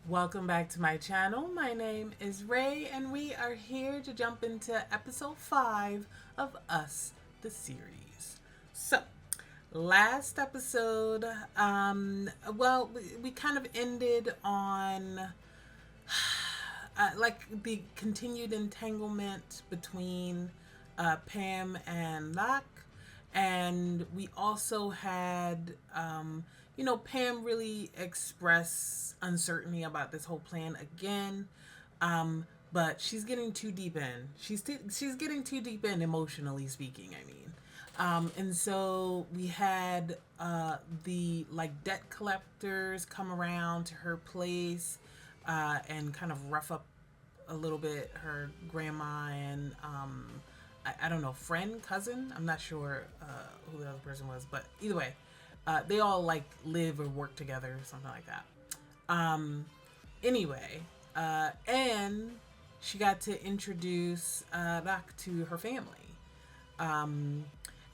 Welcome back to my channel. My name is Ray, and we are here to jump into episode 5 of Us, the series. So, last episode, we kind of ended on like the continued entanglement between Pam and Locke, and we also had Pam really express uncertainty about this whole plan again. But she's getting too deep in. She's getting too deep in emotionally speaking. I mean, and so we had the like debt collectors come around to her place and kind of rough up a little bit her grandma and I don't know, friend, cousin. I'm not sure who the other person was, but either way, they all like live or work together, or something like that. Anyway, and she got to introduce Rak to her family.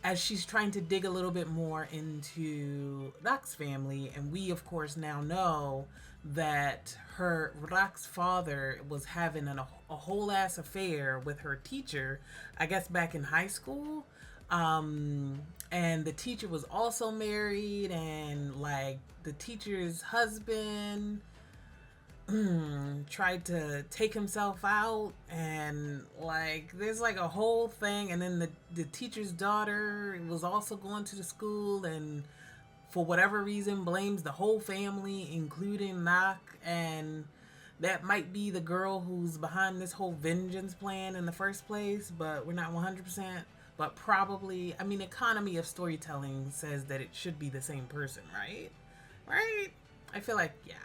As she's trying to dig a little bit more into Rak's family, and we of course now know that Rak's father was having a whole ass affair with her teacher, I guess back in high school. And the teacher was also married, and like the teacher's husband tried to take himself out, and like there's like a whole thing. And then the teacher's daughter was also going to the school, and for whatever reason blames the whole family, including Nak, and that might be the girl who's behind this whole vengeance plan in the first place, but we're not 100%. But probably, I mean, economy of storytelling says that it should be the same person, right? Right? I feel like, yeah.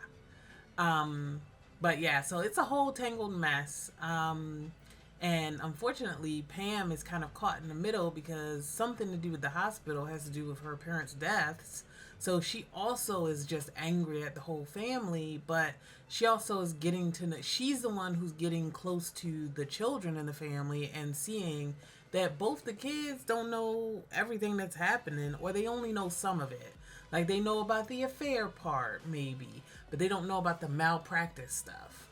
But yeah, so it's a whole tangled mess. And unfortunately, Pam is kind of caught in the middle because something to do with the hospital has to do with her parents' deaths. So she also is just angry at the whole family, but she also is getting to know, she's the one who's getting close to the children in the family and seeing that both the kids don't know everything that's happening, or they only know some of it. Like they know about the affair part, maybe, but they don't know about the malpractice stuff.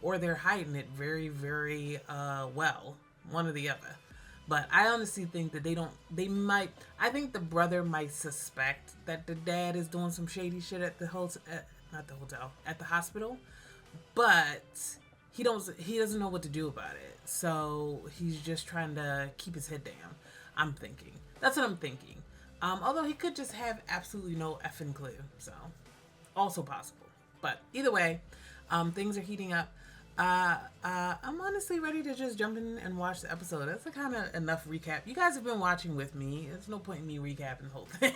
Or they're hiding it very, very well, one or the other. But I honestly think that I think the brother might suspect that the dad is doing some shady shit at the hotel, at the hospital. But he doesn't know what to do about it. So he's just trying to keep his head down. That's what I'm thinking. Although he could just have absolutely no effing clue. So also possible. But either way, things are heating up. I'm honestly ready to just jump in and watch the episode. That's a kind of enough recap. You guys have been watching with me. There's no point in me recapping the whole thing.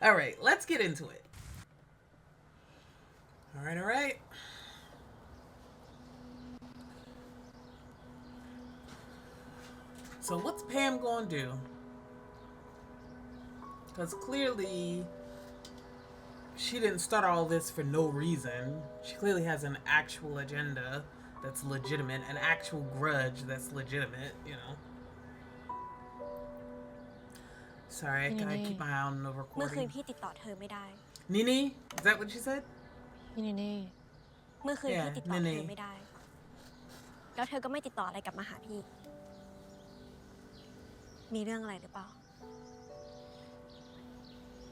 All right, let's get into it. All right. So what's Pam gonna do? Because clearly she didn't start all this for no reason. She clearly has an actual agenda that's legitimate, an actual grudge that's legitimate, you know. Sorry, I gotta keep my eye on the เมื่อคืน recording. พี่ติดต่อเธอไม่ได้ Nini? Is that what she said? พี่เนเน่ เมื่อคืน Yeah, พี่ติดต่อ Nene. เธอไม่ได้ แล้วเธอก็ไม่ติดต่ออะไรกลับมาหาพี่ มีเรื่องอะไรหรือเปล่า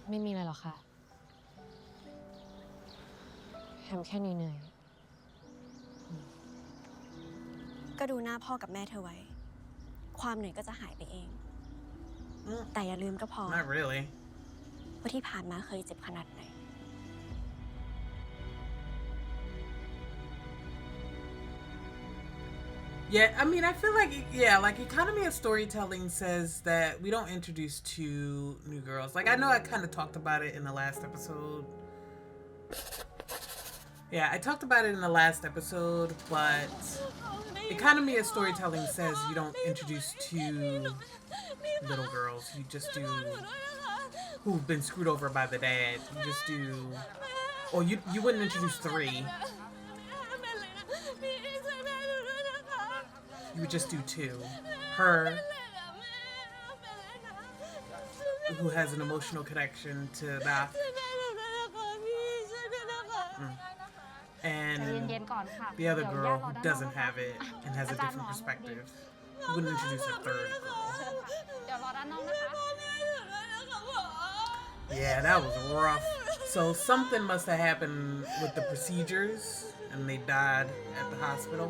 ไม่มีอะไรหรอกค่ะแฮมแค่เหนื่อย ก็ดูหน้าพ่อกับแม่เธอไว้ ความเหนื่อยก็จะหายไปเอง แต่อย่าลืมก็พอ Not really. ว่าที่ผ่านมาเคยเจ็บขนาดไหน Yeah, I mean, I feel like, yeah, like economy of storytelling says that we don't introduce two new girls. Like, I know I kind of talked about it in the last episode. Yeah, I talked about it in the last episode, but economy of storytelling says you don't introduce two little girls. You just do who've been screwed over by the dad. You just do, or you wouldn't introduce three. You would just do two. Her, who has an emotional connection to that. ย็นๆก่อนค่ะ The other เดี๋ยวญา girl ติรอ who ด้านนอก doesn't นะคะ have it and has a อาจารย์หม different อ perspective. You wouldn't introduce a third girl. เชิญค่ะเดี๋ยวรอด้านนอกนะคะ Yeah, that was rough. So something must have happened with the procedures and they died at the hospital.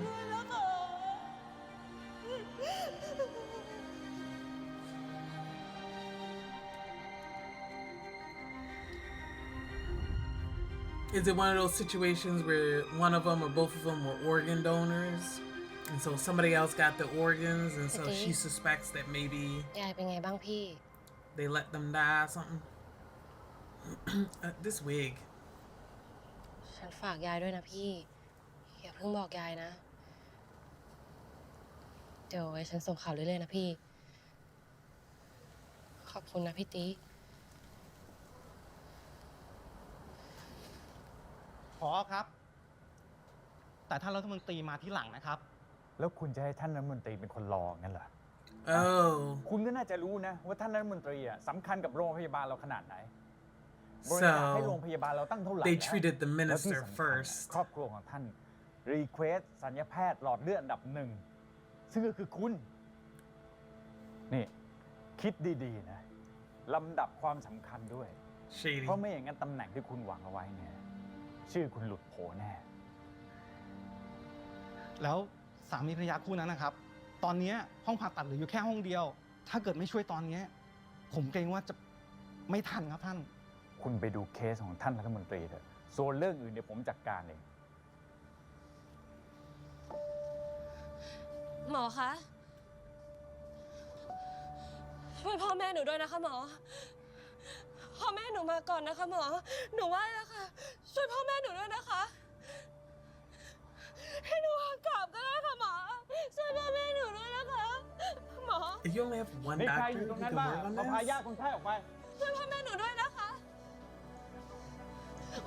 Is it one of those situations where one of them or both of them were organ donors? And so somebody else got the organs, and so she suspects that maybe ยายเป็นไงบ้างพี่ they let them die or something. This wig. ฉันฝากยายด้วยนะพี่ อย่าเพิ่งบอกยายนะ เดี๋ยวไว้ฉันส่งข่าวเรื่อยๆนะพี่ ขอบคุณนะพี่ติ๊ก ผอครับ แต่ท่านรัฐมนตรีมาที่หลังนะครับ แล้วคุณจะให้ท่านรัฐมนตรีเป็นคนรองั้นเหรอ Oh. คุณก็น่าจะรู้นะว่าท่านรัฐมนตรีอ่ะสำคัญกับโรงพยาบาลเราขนาดไหนบริจาคให้โรงพยาบาลเราตั้งเท่าไหร่ They แล้ว treated the แล้วที่ minister สำคัญ first. ครอบครัวของท่านรีเควสสัญญาแพทย์หลอดเลือดอันดับหนึ่งซึ่งก็คือคุณ นี่ คิดดีๆนะลำดับความสำคัญด้วย Shady. เพราะไม่อย่างนั้นตำแหน่งที่คุณหวังเอาไว้เนี่ยชื่อคุณหลุดโผแน่ แล้วสามีภรรยาคู่นั้นนะครับ ตอนนี้ห้องผ่าตัดเหลืออยู่แค่ห้องเดียว ถ้าเกิดไม่ช่วยตอนนี้ผมเกรงว่าจะไม่ทันครับท่าน คุณไปดูเคสของท่านรัฐมนตรีเถอะส่วนเรื่องอื่นเดี๋ยวผมจัดการเอง หมอคะ ช่วยพ่อแม่หนูด้วยนะคะหมอ พ่อแม่หนูมาก่อนนะคะหมอ หนูไหว้แล้วค่ะ ช่วยพ่อแม่หนูด้วยนะคะ ให้หนูกราบก็ได้ค่ะหมอ ช่วยพ่อแม่หนูด้วยนะคะ หมอ If you only have one มีใคร doctor อยู่ who ตรง can นั้นบ้าง work on มาพาญาติ this, คนไข้ออกไป ช่วยพ่อแม่หนูด้วยนะคะ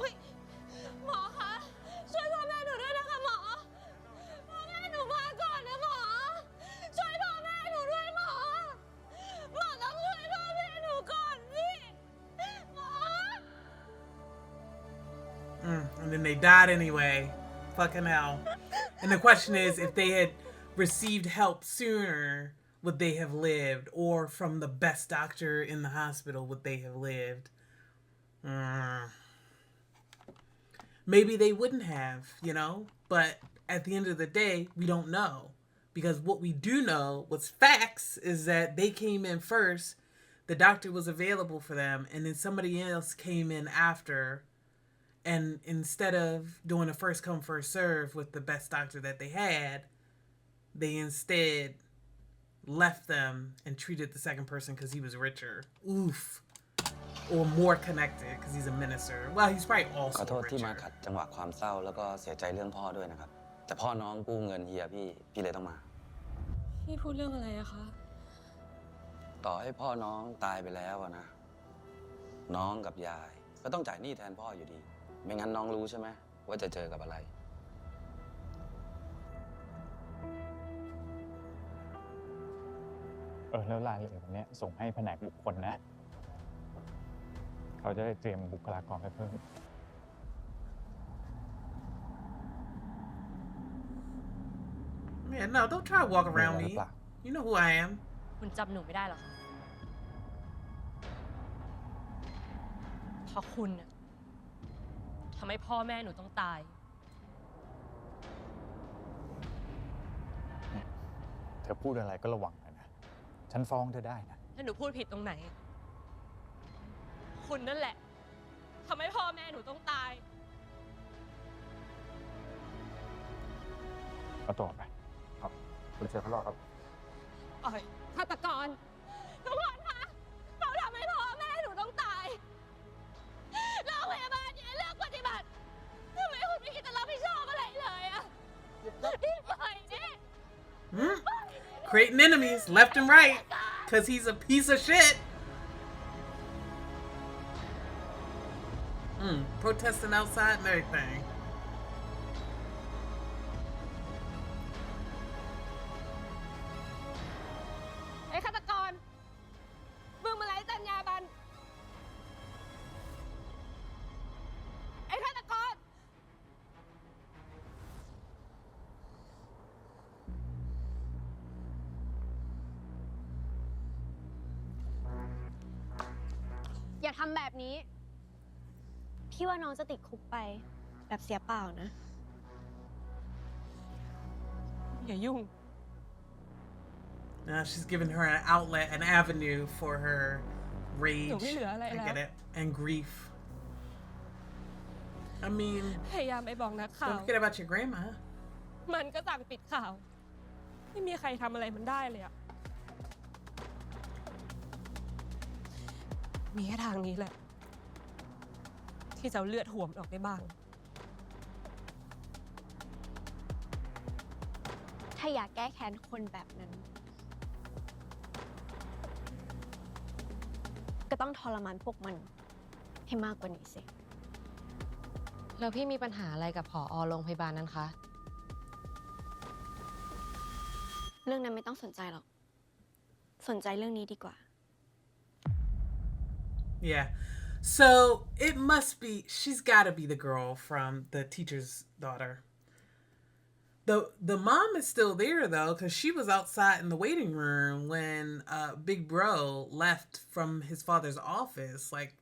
อุ๊ยหมอคะ ช่วยพ่อแม่หนูด้วยนะคะหมอ พ่อแม่หนูมาก่อนนะหมอ ช่วยพ่อแม่หนูด้วยหมอ หมอต้องช่วยพ่อแม่หนูก่อนสิหมอ and then they died anyway. Fucking hell. And the question is, if they had received help sooner, would they have lived? Or from the best doctor in the hospital, would they have lived? Maybe they wouldn't have, you know? But at the end of the day, we don't know. Because what we do know, what's facts, is that they came in first, the doctor was available for them, and then somebody else came in after. And instead of doing a first come, first serve with the best doctor that they had, they instead left them and treated the second person because he was richer. Oof. Or more connected because he's a minister. Well, he's probably ขอ also โทษที่มา richer. ขัดจังหวะความเศร้าแล้วก็เสียใจเรื่องพ่อด้วยนะครับ แต่พ่อน้องกู้เงินเฮียพี่เลยต้องมา พี่พูดเรื่องอะไรอะคะ ต่อให้พ่อน้องตายไปแล้วอะนะ น้องกับยายก็ต้องจ่ายหนี้แทนพ่ออยู่ดี ไม่งั้นน้องรู้ใช่ไหมว่าจะเจอกับอะไร แล้วรายละเอียดวันนี้ส่งให้แผนกบุคคลนะ เขาจะได้เตรียมบุคลากรไปเพิ่ม Yeah, no, don't try to walk around me. You know who I am. คุณจำหนูไม่ได้หรอคะเพราะคุณน่ะทำให้พ่อแม่หนูต้องตาย เธอพูดอะไรก็ระวังหน่อยนะ ฉันฟ้องเธอได้นะ ถ้าหนูพูดผิดตรงไหน คุณนั่นแหละทำให้พ่อแม่หนูต้องตาย เอาตัวไปครับคุณเชิญเขารอครับ ปล่อย ฆาตกร ทุกคนคะเขาทำให้พ่อแม่หนูต้องตายโรงพยาบาลเนี่ยเลือกปฏิบัติทำไมคุณไม่คิดจะรับผิดชอบอะไรเลยอะพี่ปล่อยนี่ Creating enemies left and right because he's a piece of shit. Protesting outside and everything. ไอ้ฆาตกร มึงมาไล่จรรยาบรรณไอ้ฆาตกร อย่าทำแบบนี้ พี่ว่าน้องจะติดคุกไป แบบเสียเปล่านะ อย่ายุ่ง Now she's giving her an outlet, an avenue for her rage. หนูไม่เหลืออะไร I แล้ว get it. And grief. I mean, พยายามไปบอกนักข่าว don't forget about your grandma. มันก็สั่งปิดข่าว ไม่มีใครทำอะไรมันได้เลยอะมีแค่ทางนี้แหละ ที่จะเอาเลือดห่วมออกได้บ้าง ถ้าอยากแก้แค้นคนแบบนั้น ก็ต้องทรมานพวกมัน ให้มากกว่านี้สิ แล้วพี่มีปัญหาอะไรกับผอ.โรงพยาบาลนั้นคะ เรื่องนั้นไม่ต้องสนใจหรอก สนใจเรื่องนี้ดีกว่า Yeah. So it must be, she's got to be the girl from the teacher's daughter. The mom is still there though, because she was outside in the waiting room when Big Bro left from his father's office. Like,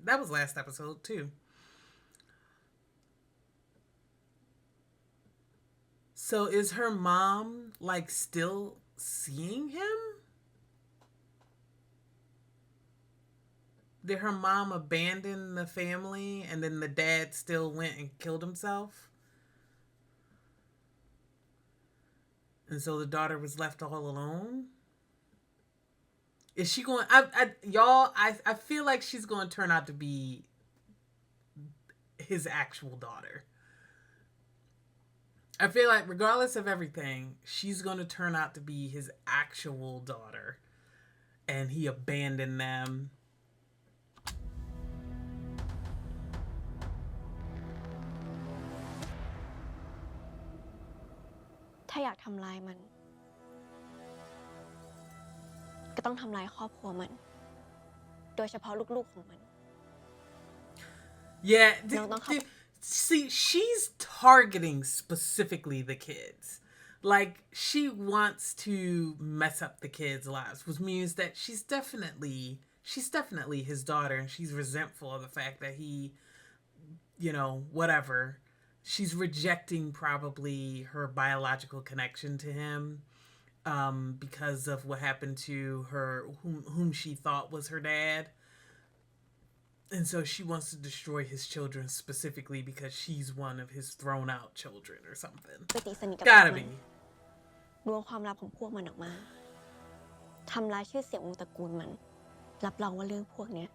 that was last episode too. So is her mom like still seeing him? Did her mom abandon the family and then the dad still went and killed himself? And so the daughter was left all alone? Is she going... I feel like she's going to turn out to be his actual daughter. I feel like regardless of everything, she's going to turn out to be his actual daughter. And he abandoned them.ถ้าอยากทำลายมัน ก็ต้องทำลายครอบครัวมัน โดยเฉพาะลูกๆของมัน Yeah, No, no, see, she's targeting specifically the kids. Like, she wants to mess up the kids' lives, which means that she's definitely his daughter, and she's resentful of the fact that he, you know, whatever. She's rejecting probably her biological connection to him because of what happened to her, whom she thought was her dad. And so she wants to destroy his children specifically because she's one of his thrown out children or something. ไปตีสนิทกับ Gotta มัน be. ล้วงความลับของพวกมันออกมา ทำลายชื่อเสียงวงตระกูลมัน รับรองว่าเรื่องพวกเนี้ย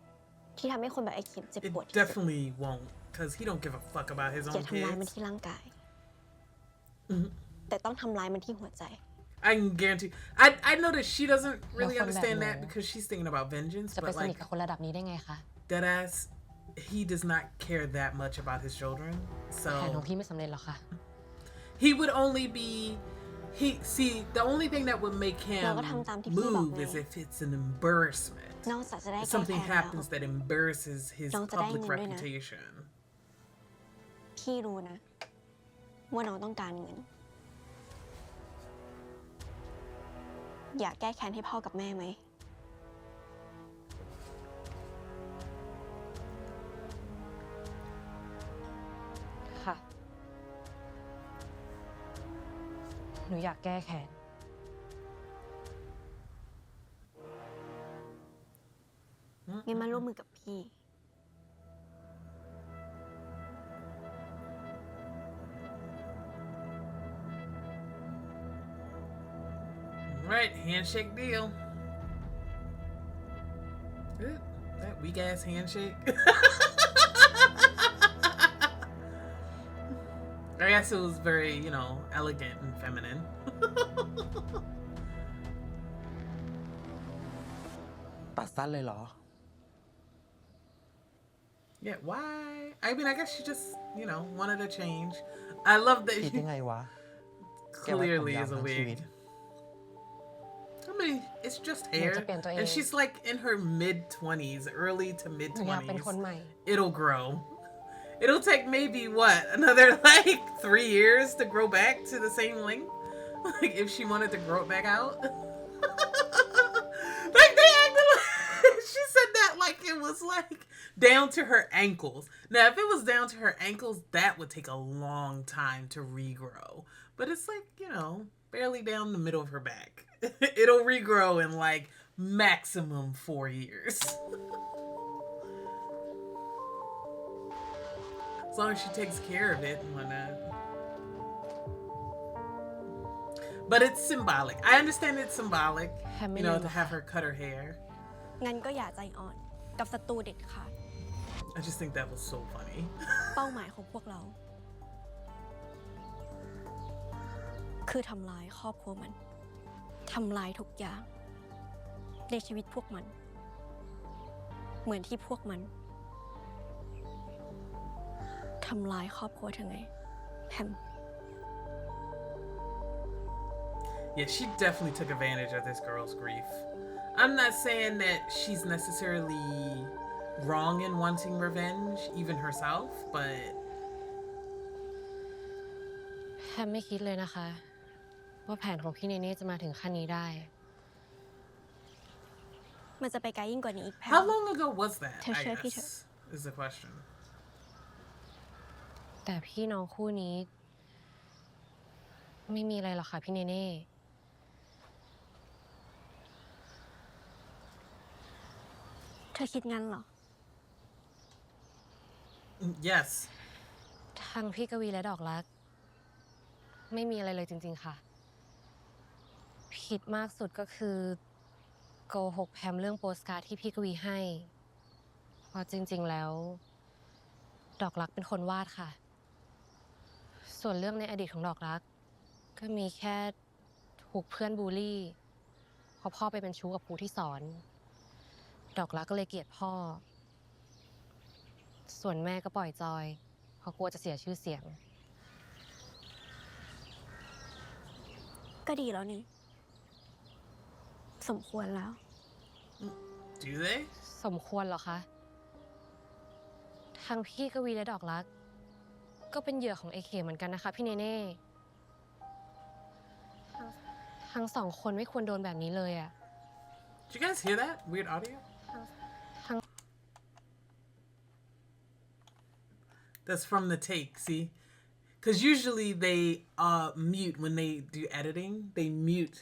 ที่ทำให้คนแบบไอ้เข็มเจ็บ It ปวดที่สุด definitely won't, because he don't give a fuck about his อย่า own ทำลายมัน kids. ที่ร่างกาย Mhm. แต่ต้องทำลายมันที่หัวใจ I can guarantee. I know that she doesn't really understand that because she's thinking about vengeance, จะไป but สนิท like กับคนระดับนี้ได้ไงคะ deadass, he does not care that much about his children. แผนของ So พี่ไม่สำเร็จหรอกค่ะ he would only be the only thing that would make เรา him ก็ทำตามที่พี่บอก move ไง is if it's an embarrassment. นอกจากจะได้ If แก้ something แค้นแล้ว happens that embarrasses his น้องจะได้ public เงินด้วยนะ reputation. พี่รู้นะ ว่าน้องต้องการเงิน อยากแก้แค้นให้พ่อกับแม่ไหม ค่ะ หนูอยากแก้แค้น งั้นมาร่วมมือกับพี่ Right, handshake deal. Ooh, that weak ass handshake. I guess it was very, elegant and feminine. ตัดสั้นเลยเหรอ Yeah, why? I mean, I guess she just, wanted a change. I love that คิด she ยังไงวะ clearly is a ทั้งชีวิต wig. I mean, it's just หนู hair. จะเปลี่ยนตัวเอง And she's like in her mid-20s, early to หนูอยากเป็นคน mid-20s. ใหม่ It'll grow. It'll take maybe what? Another like 3 years to grow back to the same length? Like if she wanted to grow it back out? Like they acted like she said that like it was like down to her ankles. Now, if it was down to her ankles, that would take a long time to regrow. But it's like, you know, barely down the middle of her back. It'll regrow in like maximum 4 years. As long as she takes care of it and whatnot. But it's symbolic. I understand it's symbolic, you know, to have her cut her hair. งั้นก็อย่าใจอ่อนกับศัตรูเด็ดขาด I just think that was so funny. เป้าหมายของพวกเรา คือทำลายครอบครัวมัน ทำลายทุกอย่างในชีวิตพวกมัน เหมือนที่พวกมัน ทำลายครอบครัวเธอไงแพม Yeah, she definitely took advantage of this girl's grief. I'm not saying that she's necessarily wrong in wanting revenge, even herself, but แพมไม่คิดเลยนะคะ ว่าแผนของพี่เนเน่จะมาถึงขั้นนี้ได้ มันจะไปไกลยิ่งกว่านี้อีกแพม how long ago was that? I Tasha, Peter. guess is the question. แต่พี่น้องคู่นี้ ไม่มีอะไรหรอกค่ะพี่เนเน่ เธอคิดงั้นเหรอ Yes. ทั้งพี่กวีและดอกรัก ไม่มีอะไรเลยจริงๆค่ะ ผิดมากสุดก็คือโกหกแพมเรื่องโปสการ์ดที่พี่กวีให้เพราะจริงๆแล้ว ดอกรักเป็นคนวาดค่ะ ส่วนเรื่องในอดีตของดอกรัก ก็มีแค่ถูกเพื่อนบูลลี่เพราะพ่อไปเป็นชู้กับครูที่สอน ดอกรักก็เลยเกลียดพ่อ ส่วนแม่ก็ปล่อยจอยเพราะกลัวจะเสียชื่อเสียง ก็ดีแล้วนี่ สมควรแล้ว Do they? สมควรเหรอคะ ทั้งพี่กวีและดอกรัก ก็เป็นเหยื่อของไอเคเหมือนกันนะคะพี่เนเน่ ทั้งสองคนไม่ควรโดนแบบนี้เลยอะ Did you guys hear that? Weird audio? That's from the take, see? Because usually they mute when they do editing. They mute.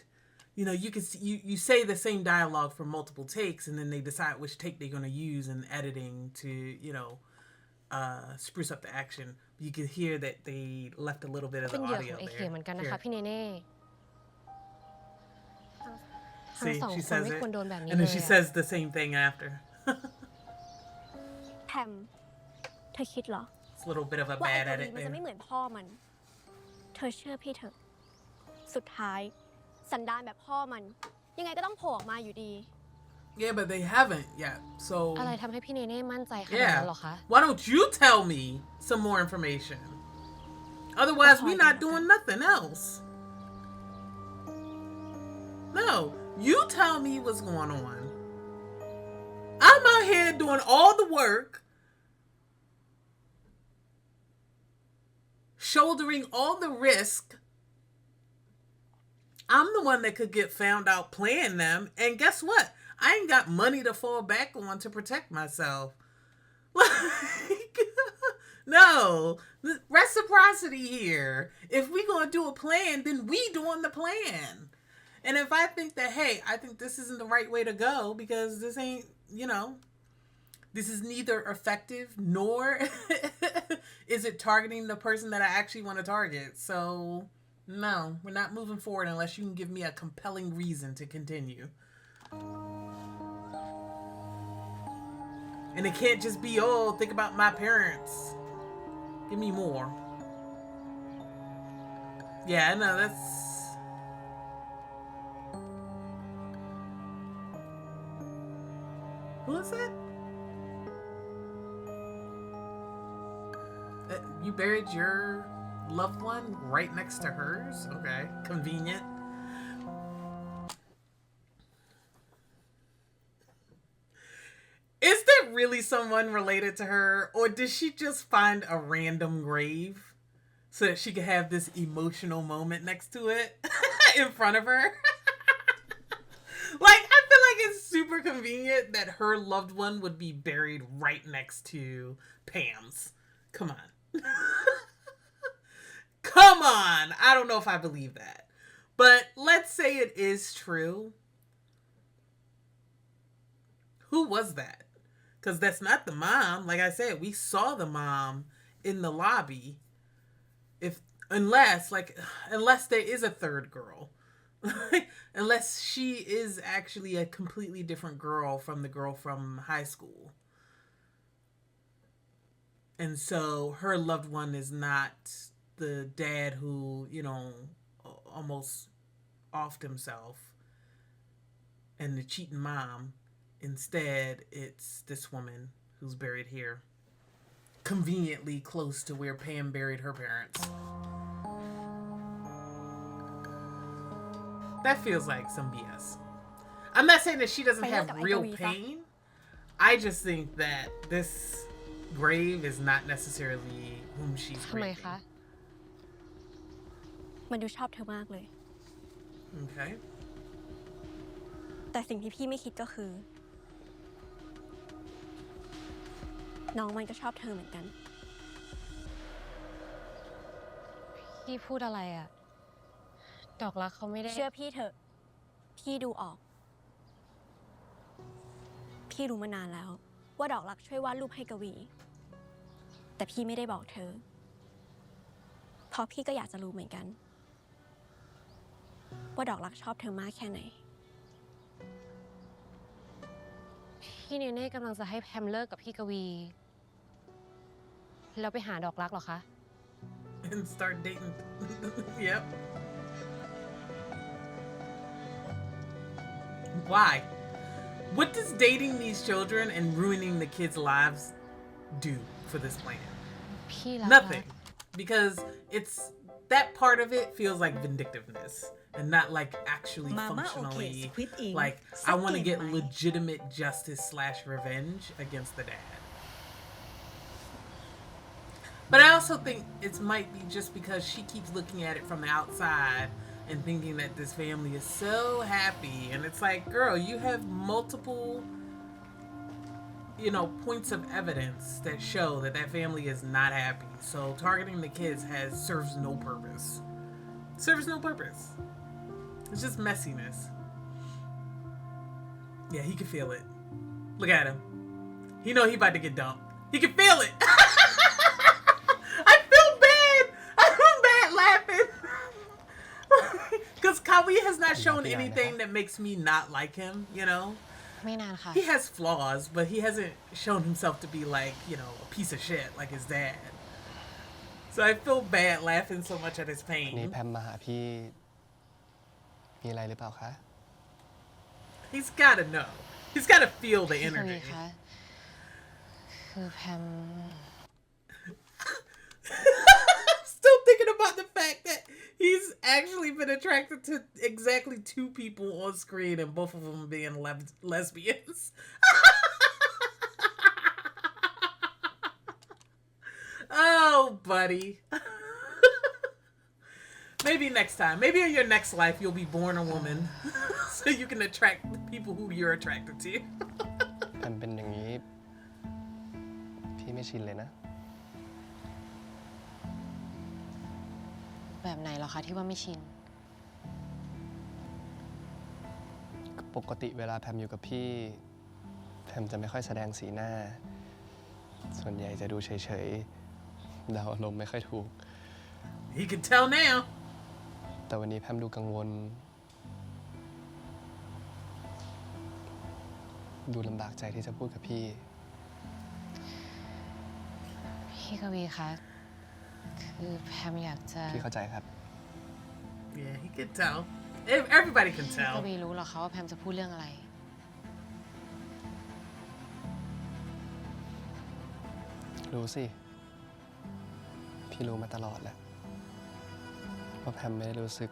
You know, you can see, you say the same dialogue for multiple takes, and then they decide which take they're going to use in editing to, you know, spruce up the action. You can hear that they left a little bit of the เป็นเหยื่อข audio องไอเค there. เหมือนกันนะคะ Here. พี่เนเน่ ทั้ง See, สอง she คน says ไม่ it, ควรโดนแบบนี้ and เล then ย she อะ says the same thing after. แพม เธอคิดเหรอ It's a little bit of a ว่าไอ้ bad ตัวนี้ edit มันจะไม่ there. เหมือนพ่อมัน เธอเชื่อพี่เถอะ สุดท้าย สันดานแบบพ่อมัน ยังไงก็ต้องโผล่ออกมาอยู่ดี Yeah, but they haven't yet. So อะไรทำให้พี่เนเน่มั่นใจขนาดนั้นเหรอคะ why don't you tell me some more information? Otherwise, we not doing nothing else. No, you tell me what's going on. I'm out here doing all the work, shouldering all the risk. I'm the one that could get found out playing them, and guess what? I ain't got money to fall back on to protect myself. Like, no, reciprocity here. If we gonna do a plan, then we doing the plan. And if I think that, hey, I think this isn't the right way to go because this ain't, you know, this is neither effective nor is it targeting the person that I actually want to target. So, no, we're not moving forward unless you can give me a compelling reason to continue. And it can't just be, oh, think about my parents. Give me more. Yeah, I know, that's... Who is that? You buried your loved one right next to hers? Okay, convenient. Is there really someone related to her, or did she just find a random grave so that she could have this emotional moment next to it in front of her? Like, I feel like it's super convenient that her loved one would be buried right next to Pam's. Come on. Come on. I don't know if I believe that. But let's say it is true. Who was that? Because that's not the mom. Like I said, we saw the mom in the lobby. Unless there is a third girl. Unless she is actually a completely different girl from the girl from high school. And so her loved one is not the dad who, almost offed himself. And the cheating mom. Instead, it's this woman who's buried here. Conveniently close to where Pam buried her parents. That feels like some BS. I'm not saying that she doesn't have real pain. I just think that this grave is not necessarily whom she's ทำไม grieving. คะ มันดูชอบเธอมากเลย Okay. แต่สิ่งที่พี่ไม่คิดก็คือ น้องมันก็ชอบเธอเหมือนกัน พี่พูดอะไรอะดอกรักเขาไม่ได้ เชื่อพี่เถอะ พี่ดูออก พี่รู้มานานแล้ว ว่าดอกรักช่วยวาดรูปให้กวี แต่พี่ไม่ได้บอกเธอ เพราะพี่ก็อยากจะรู้เหมือนกัน ว่าดอกรักชอบเธอมากแค่ไหน พี่เนเน่กำลังจะให้แพมเลิกกับพี่กวี แล้วไปหาดอกรักเหรอคะ And start dating. Yep. Why? What does dating these children and ruining the kids' lives do for this plan? พี่รัก Nothing. Because it's that part of it feels like vindictiveness and not like actually functionally like I want to get legitimate justice/revenge against the dad. But I also think it might be just because she keeps looking at it from the outside and thinking that this family is so happy. And it's like, girl, you have multiple, points of evidence that show that that family is not happy. So targeting the kids serves no purpose. Serves no purpose. It's just messiness. Yeah, he can feel it. Look at him. He know he about to get dumped. He can feel it. Because Kawi has not shown anything that makes me not like him, ไม่นานค่ะ He has flaws, but he hasn't shown himself to be like, a piece of shit like his dad. So I feel bad laughing so much at his นี่ pain. แพมมาหาพี่ มีอะไรหรือเปล่าคะ He's gotta know. He's gotta feel the พี่กวี energy. คะคือแพม Still thinking about the fact that he's actually been attracted to exactly 2 people on screen and both of them being lesbians. Oh, buddy. Maybe next time. Maybe in your next life you'll be born a woman so you can attract the people who you're attracted to. แพมเป็นอย่างนี้ พี่ไม่ชินเลยนะ แบบไหนเหรอคะที่ว่าไม่ชิน ปกติเวลาแพมอยู่กับพี่ แพมจะไม่ค่อยแสดงสีหน้า ส่วนใหญ่จะดูเฉยๆเดาอารมณ์ไม่ค่อยถูก He can tell now. แต่วันนี้แพมดูกังวล ดูลำบากใจที่จะพูดกับพี่ พี่กวีคะคือแพมอยากจะ พี่เข้าใจครับ Yeah, he can tell. Everybody can พี่ก tell. วีรู้เหรอคะว่าแพมจะพูดเรื่องอะไร รู้สิ พี่รู้มาตลอดแหละว่าแพมไม่ได้รู้สึก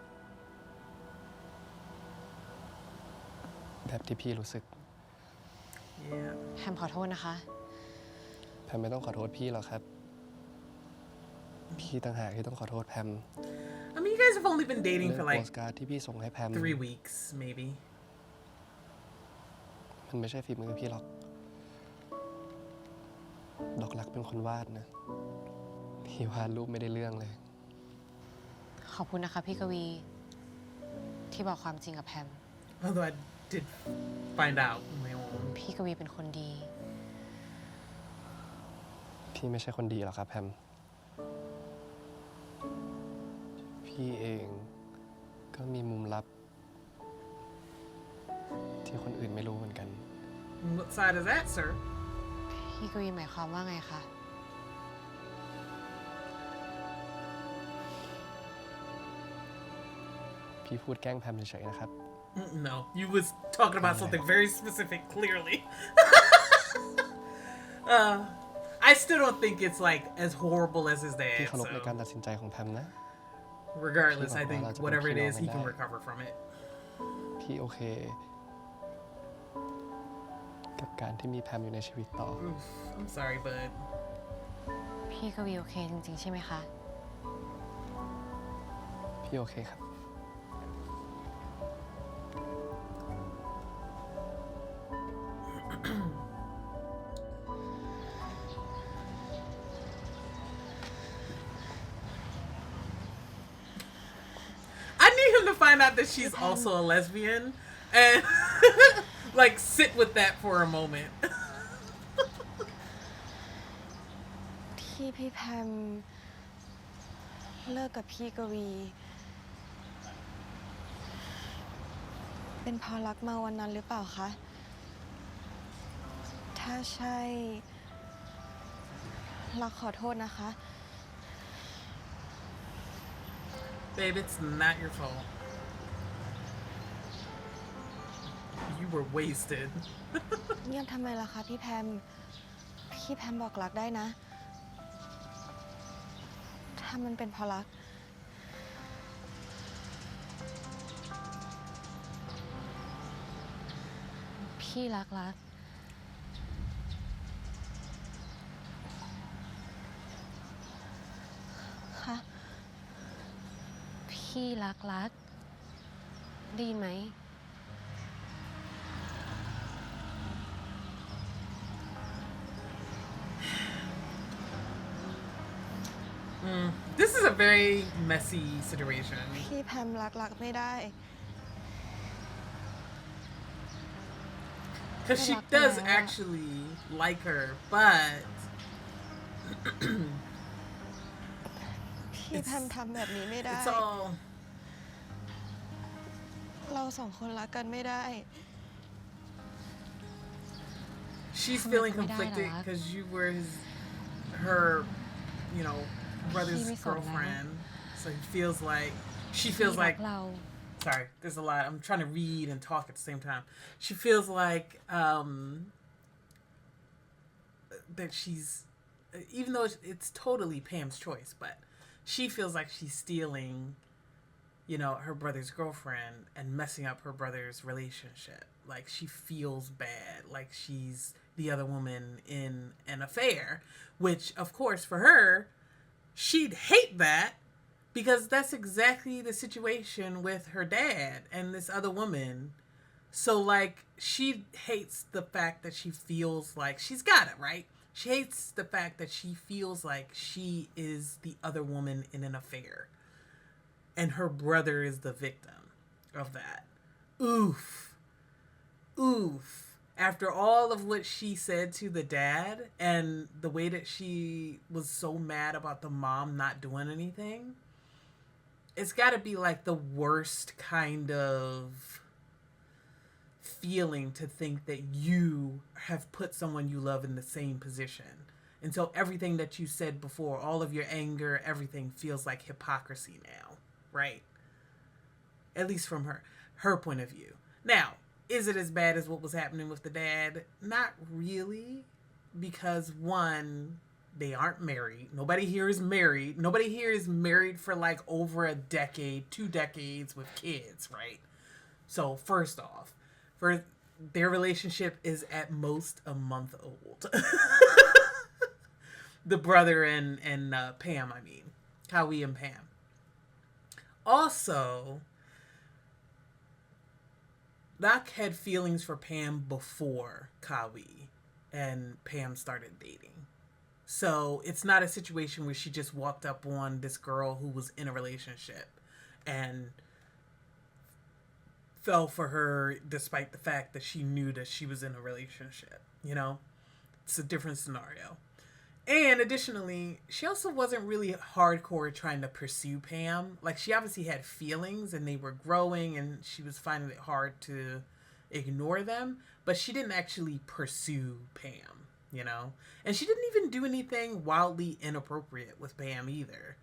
แบบที่พี่รู้สึก Yeah. แพมขอโทษนะคะ แพมไม่ต้องขอโทษพี่หรอกครับ พี่ต่างหากที่ต้องขอโทษแพม I mean, you guys have only been dating เรื่ for โป like สการ์ดที่พี่ส่งให้แพม 3 weeks, maybe. มันไม่ใช่ฝีมือพี่หรอก ดอกรักเป็นคนวาดนะ พี่วาดรูปไม่ได้เรื่องเลย ขอบคุณนะคะพี่กวี ที่บอกความจริงกับแพม Although I did find out on my own. พี่กวีเป็นคนดี พี่ไม่ใช่คนดีหรอกครับแพม พี่เองก็มีมุมลับ ที่คนอื่นไม่รู้เหมือนกัน What side is that, sir? พี่กวีหมายความว่าไงคะ พี่พูดแกล้งแพมเฉยๆนะครับ No, you was talking about something very specific, clearly. I still don't think it's like as horrible as his พี่ dad. เคารพในการ So ตัดสินใจของแพมนะ regardless, I think Well, whatever it is, he that's can a recover from it. พี่โอเค กับการที่มีแพมอยู่ในชีวิตต่อ Oof, I'm sorry, bud. พี่กวีโอเคจริงๆใช่ไหมคะ พี่โอเคครับ I need him to find out that she's also a lesbian and like sit with that for a moment. ที่พี่แพมเลิกกับพี่กวี เป็นเพราะรักมาวันนั้นหรือเปล่าคะ ถ้าใช่รักขอโทษนะคะ Babe, it's not your fault. You were wasted. เงียบทำไมล่ะคะพี่แพม พี่แพมบอกรักได้นะ ถ้ามันเป็นเพราะรัก พี่รัก ค่ะ พี่รักได้ยินไหม This is a very messy situation. พี่แพมรักไม่ได้ Because she Relax does now. actually like her, but พี่แพมทำแบบนี้ไม่ได้ it's all เราสองคนรักกันไม่ได้ she's Come feeling on, come on, conflicted Dad. because you were her, you know, brother's She was so girlfriend. So he feels like she พี่ feels รั like กเรา sorry, there's a lot. I'm trying to read and talk at the same time. She feels like that she's even though it's totally Pam's choice, but she feels like she's stealing, you know, her brother's girlfriend and messing up her brother's relationship. Like she feels bad, like she's the other woman in an affair, which of course for her, she'd hate that because that's exactly the situation with her dad and this other woman. So like she hates the fact that she feels like she's got it, right? She hates the fact that she feels like she is the other woman in an affair. And her brother is the victim of that. Oof. Oof. After all of what she said to the dad and the way that she was so mad about the mom not doing anything, it's got to be like the worst kind of feeling to think that you have put someone you love in the same position. And so everything that you said before, all of your anger, everything feels like hypocrisy now, right? At least from her point of view. Now, is it as bad as what was happening with the dad? Not really, because one, they aren't married. Nobody here is married. Nobody here is married for like over a decade, 2 decades with kids, right? So first off, for their relationship is at most a month old. The brother and Pam, I mean, Howie and Pam. Also, Doc had feelings for Pam before Kawi and Pam started dating. So it's not a situation where she just walked up on this girl who was in a relationship and fell for her despite the fact that she knew that she was in a relationship. You know, it's a different scenario. And additionally, she also wasn't really hardcore trying to pursue Pam. Like, she obviously had feelings and they were growing and she was finding it hard to ignore them, but she didn't actually pursue Pam, you know? And she didn't even do anything wildly inappropriate with Pam either.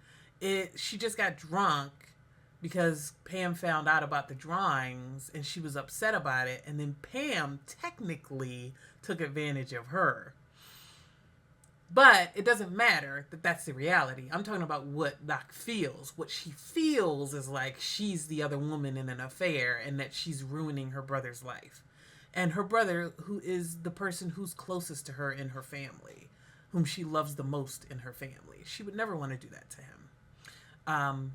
She just got drunk because Pam found out about the drawings and she was upset about it, and then Pam technically took advantage of her. But it doesn't matter that that's the reality. I'm talking about what Doc feels. What she feels is like she's the other woman in an affair and that she's ruining her brother's life. And her brother, who is the person who's closest to her in her family, whom she loves the most in her family. She would never want to do that to him.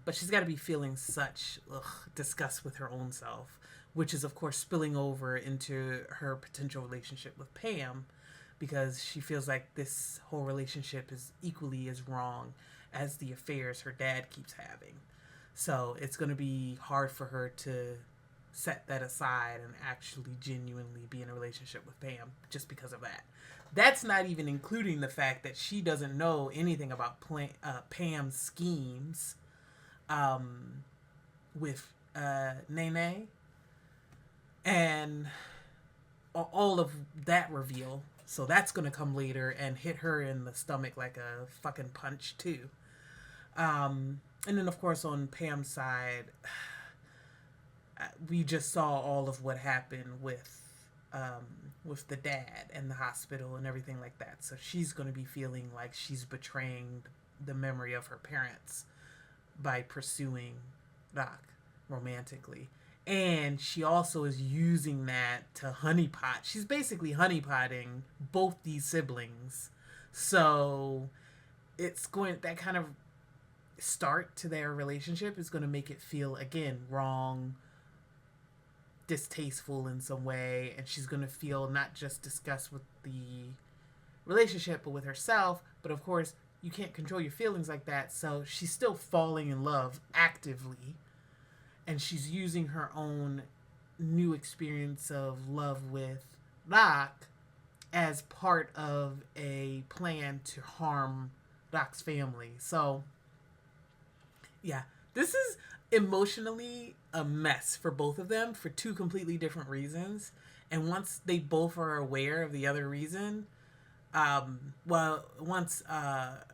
But she's got to be feeling such disgust with her own self, which is, of course, spilling over into her potential relationship with Pam, because she feels like this whole relationship is equally as wrong as the affairs her dad keeps having. So it's going to be hard for her to set that aside and actually genuinely be in a relationship with Pam just because of that. That's not even including the fact that she doesn't know anything about Pam's schemes with Nene and all of that reveal. So that's going to come later and hit her in the stomach like a fucking punch too. And then of course on Pam's side, we just saw all of what happened with the dad and the hospital and everything like that. So she's going to be feeling like she's betraying the memory of her parents by pursuing Doc romantically. And she also is using that to honeypot. She's basically honeypotting both these siblings. So it's going, that kind of start to their relationship is going to make it feel, again, wrong, distasteful in some way. And she's going to feel not just disgust with the relationship, but with herself. But of course, you can't control your feelings like that. So she's still falling in love actively. And she's using her own new experience of love with Doc as part of a plan to harm Doc's family. So, yeah, this is emotionally a mess for both of them for two completely different reasons. And once they both are aware of the other reason, once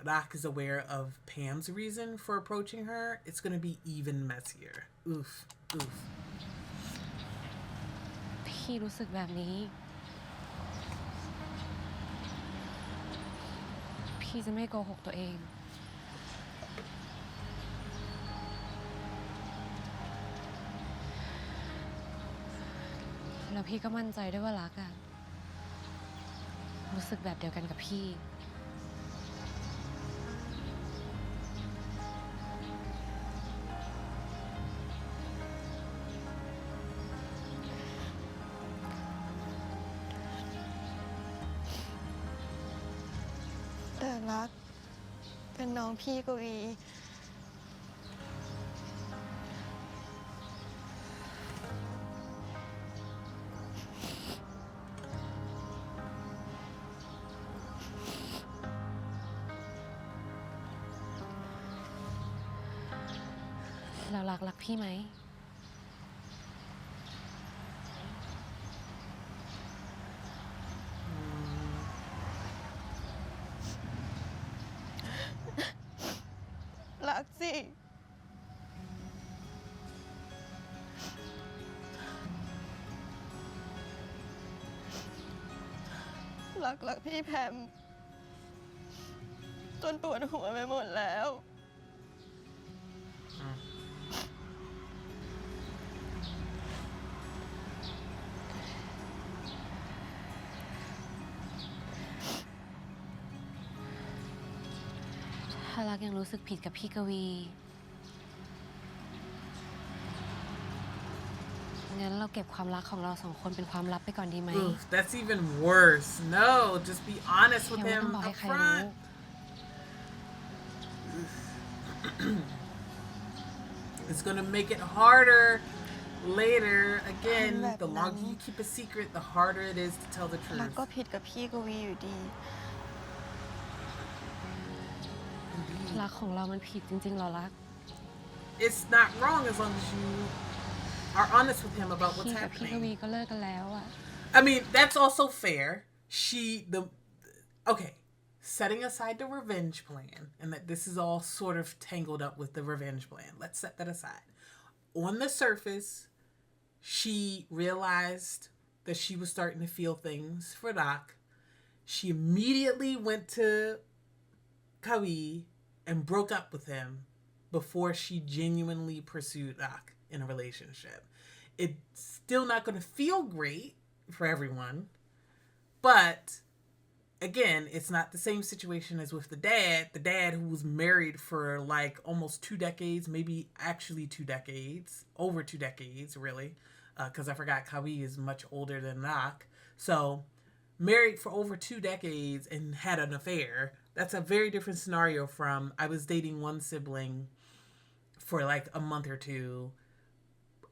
Doc is aware of Pam's reason for approaching her, it's going to be even messier. Oof. พี่รู้สึกแบบนี้พี่จะไม่โกหกตัวเองแล้วพี่ก็มั่นใจด้วยว่ารักอะรู้สึกแบบเดียวกันกับพี่แต่รักเป็นน้องพี่กวีแล้วรักพี่ไหมรักสิรักพี่แพมจนปวดหัวไปหมดแล้วถ้ารักยังรู้สึกผิดกับพี่กวี งั้นเราเก็บความรักของเราสองคนเป็นความลับไปก่อนดีไหม Ugh, that's even worse. No, just be honest ยั with งไม่ต้อ him งบอกให้ up ใครรู้ front. It's gonna make it harder later. Again, the longer you keep a secret, the harder it is to tell the รัก truth. ก็ผิดกับพี่กวีอยู่ดี รักของเรามันผิดจริงๆเหรอรัก It's not wrong as long as you are honest with him about พี่ what's กับพี่กวี happening. ก็เลิกกันแล้วอะ I mean, that's also fair. Okay, setting aside the revenge plan and that this is all sort of tangled up with the revenge plan. Let's set that aside. On the surface, she realized that she was starting to feel things for Doc. She immediately went to Kawi and broke up with him before she genuinely pursued Doc in a relationship. It's still not going to feel great for everyone, but again, it's not the same situation as with the dad who was married for like almost 2 decades, maybe actually 2 decades, over 2 decades, really, because I forgot Kawi is much older than Nak. So, married for over 2 decades and had an affair. That's a very different scenario from I was dating one sibling for like a month or two.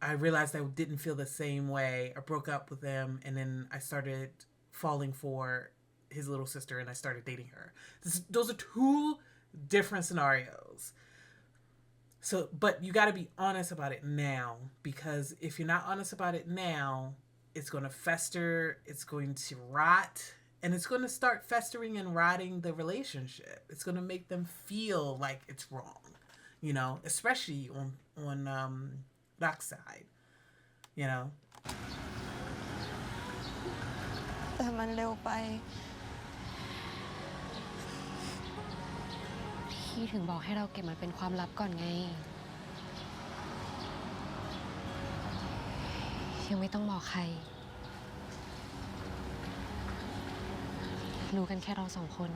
I realized I didn't feel the same way. I broke up with him, and then I started falling for his little sister, and I started dating her. Those are 2 different scenarios. So, but you got to be honest about it now, because if you're not honest about it now, it's going to fester, it's going to rot, and it's going to start festering and rotting the relationship. It's going to make them feel like it's wrong, you know, especially on Doc's side, you know. แต่มันเร็วไป พี่ถึงบอกให้เราเก็บมันเป็นความลับก่อนไง ยังไม่ต้องบอกใคร รู้กันแค่เราสองคน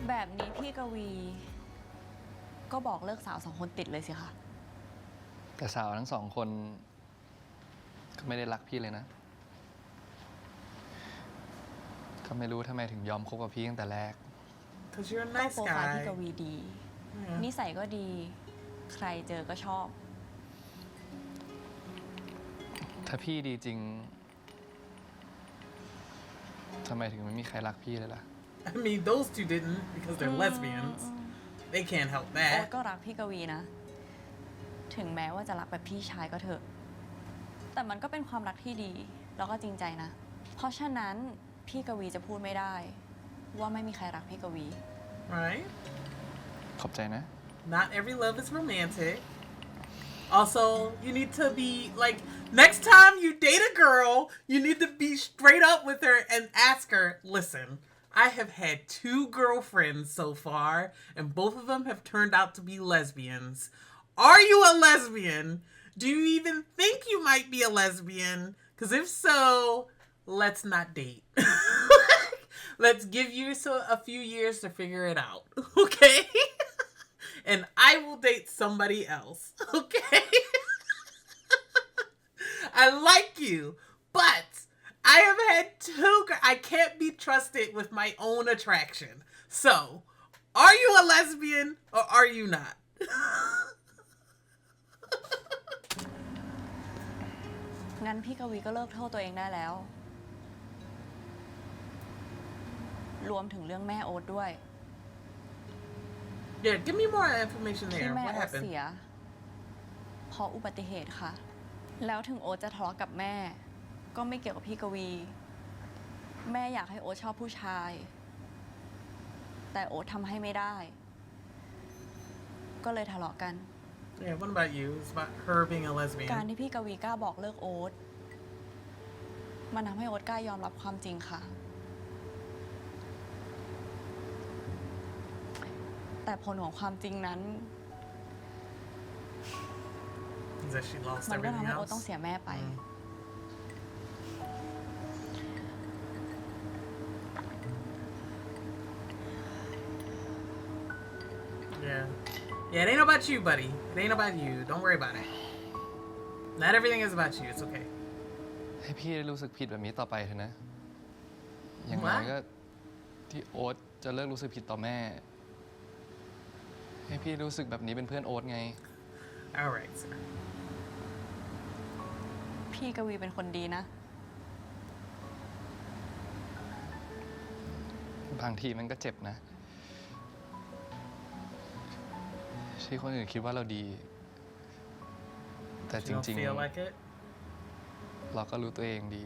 แบบนี้พี่กวี ก็บอกเลิกสาว2 คนติดเลยสิคะ แต่สาวทั้งสองคนก็ไม่ได้รักพี่เลยนะ ก็ไม่รู้ทำไมถึงยอมคบกับพี่ตั้งแต่แรก Because you're a ก็ nice โปรไฟล์พี่ก guy. วีดี Yeah. นิสัยก็ดี ใครเจอก็ชอบ ถ้าพี่ดีจริงทำไมถึงไม่มีใครรักพี่เลยล่ะ I mean, those 2 didn't because they're lesbians. They can't help โอ๊ต that. ก็รักพี่กวีนะ ถึงแม้ว่าจะรักแบบพี่ชายก็เถอะ แต่มันก็เป็นความรักที่ดี แล้วก็จริงใจนะ เพราะฉะนั้นพี่กวีจะพูดไม่ได้ ว่าไม่มีใครรักพี่กวี Right? ขอบใจนะ Not every love is romantic. Also, you need to be like, next time you date a girl, you need to be straight up with her and ask her, listen, I have had 2 girlfriends so far, and both of them have turned out to be lesbians. Are you a lesbian? Do you even think you might be a lesbian? Because if so, let's not date. Let's give you a few years to figure it out, okay? And I will date somebody else, okay? I like you, but I have had 2 I can't be trusted with my own attraction. So, are you a lesbian or are you not? งั้นพี่กวีก็เลิกโทษตัวเองได้แล้ว รวมถึงเรื่องแม่โอ๊ตด้วย Yeah, give me more information ที่ there. แม่ What โอ๊ต happened? เสีย เพราะอุบัติเหตุค่ะ แล้วถึงโอ๊ตจะทะเลาะกับแม่ ก็ไม่เกี่ยวกับพี่กวี แม่อยากให้โอ๊ตชอบผู้ชาย แต่โอ๊ตทำให้ไม่ได้ ก็เลยทะเลาะกัน Yeah, what about you? It's about her being a การ lesbian. ที่พี่กวีกล้าบอกเลิกโอ๊ต มันทำให้โอ๊ตกล้ายอมรับความจริงค่ะ แต่ผลของความจริงนั้น Is that she lost มันก็ทำ everything ให้โอ๊ต else? ต้องเสียแม่ไป Yeah. Yeah, it ain't about you, buddy. It ain't about you. Don't worry about it. Not everything is about you. It's okay. ให้พี่รู้สึกผิดแบบนี้ต่อไปเถอะนะ อย่างน้อยก็ที่โอ๊ตจะเลิกรู้สึกผิดต่อแม่ ให้พี่รู้สึกแบบนี้เป็นเพื่อนโอ๊ตไง All right, sir. พี่กวีเป็นคนดีนะ บางทีมันก็เจ็บนะ ที่คนอื่นคิดว่าเราดี แต่ You จ don't ริง feel like it? ๆ เราก็รู้ตัวเองดี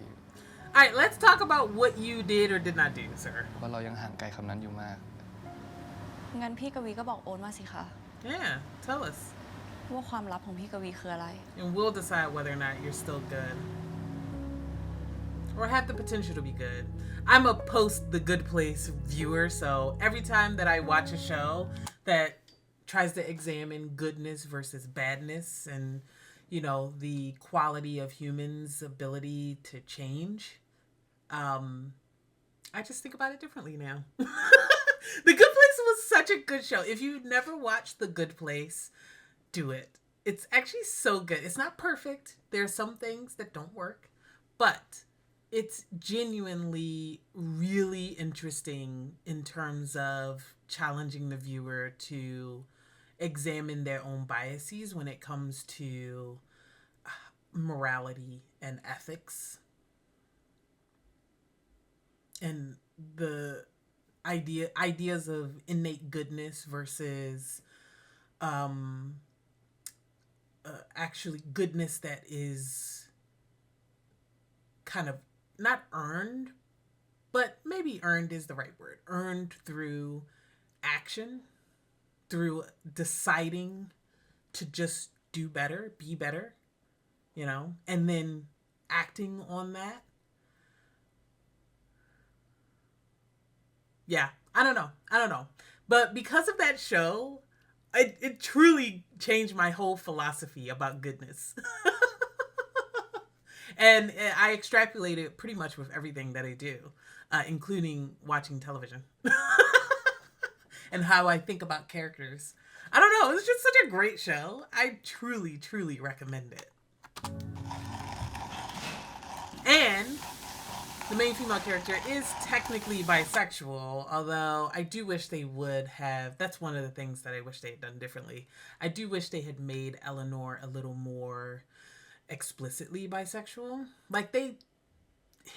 All right, let's talk about what you did or did not do, sir. ว่าเรายังห่างไกลคำนั้นอยู่มาก งั้นพี่กวีก็บอกโอ๊ตมาสิคะ Yeah, tell us. ว่าความลับของพี่กวีคืออะไร And we'll decide whether or not you're still good. Or have the potential to be good. I'm a post The Good Place viewer, so every time that I watch a show that tries to examine goodness versus badness and, you know, the quality of humans' ability to change, I just think about it differently now. The Good Place was such a good show. If you've never watched The Good Place, do it. It's actually so good. It's not perfect. There are some things that don't work, but it's genuinely really interesting in terms of challenging the viewer to examine their own biases when it comes to morality and ethics. And the ideas of innate goodness versus actually goodness that is kind of not earned, but maybe earned is the right word. Earned through action, through deciding to just do better, be better, you know, and then acting on that. Yeah, I don't know. But because of that show, it truly changed my whole philosophy about goodness. And I extrapolate it pretty much with everything that I do, including watching television. And how I think about characters. I don't know, it's just such a great show. I truly, truly recommend it. And the main female character is technically bisexual, although I do wish they would have, that's one of the things that I wish they had done differently. I do wish they had made Eleanor a little more explicitly bisexual. Like they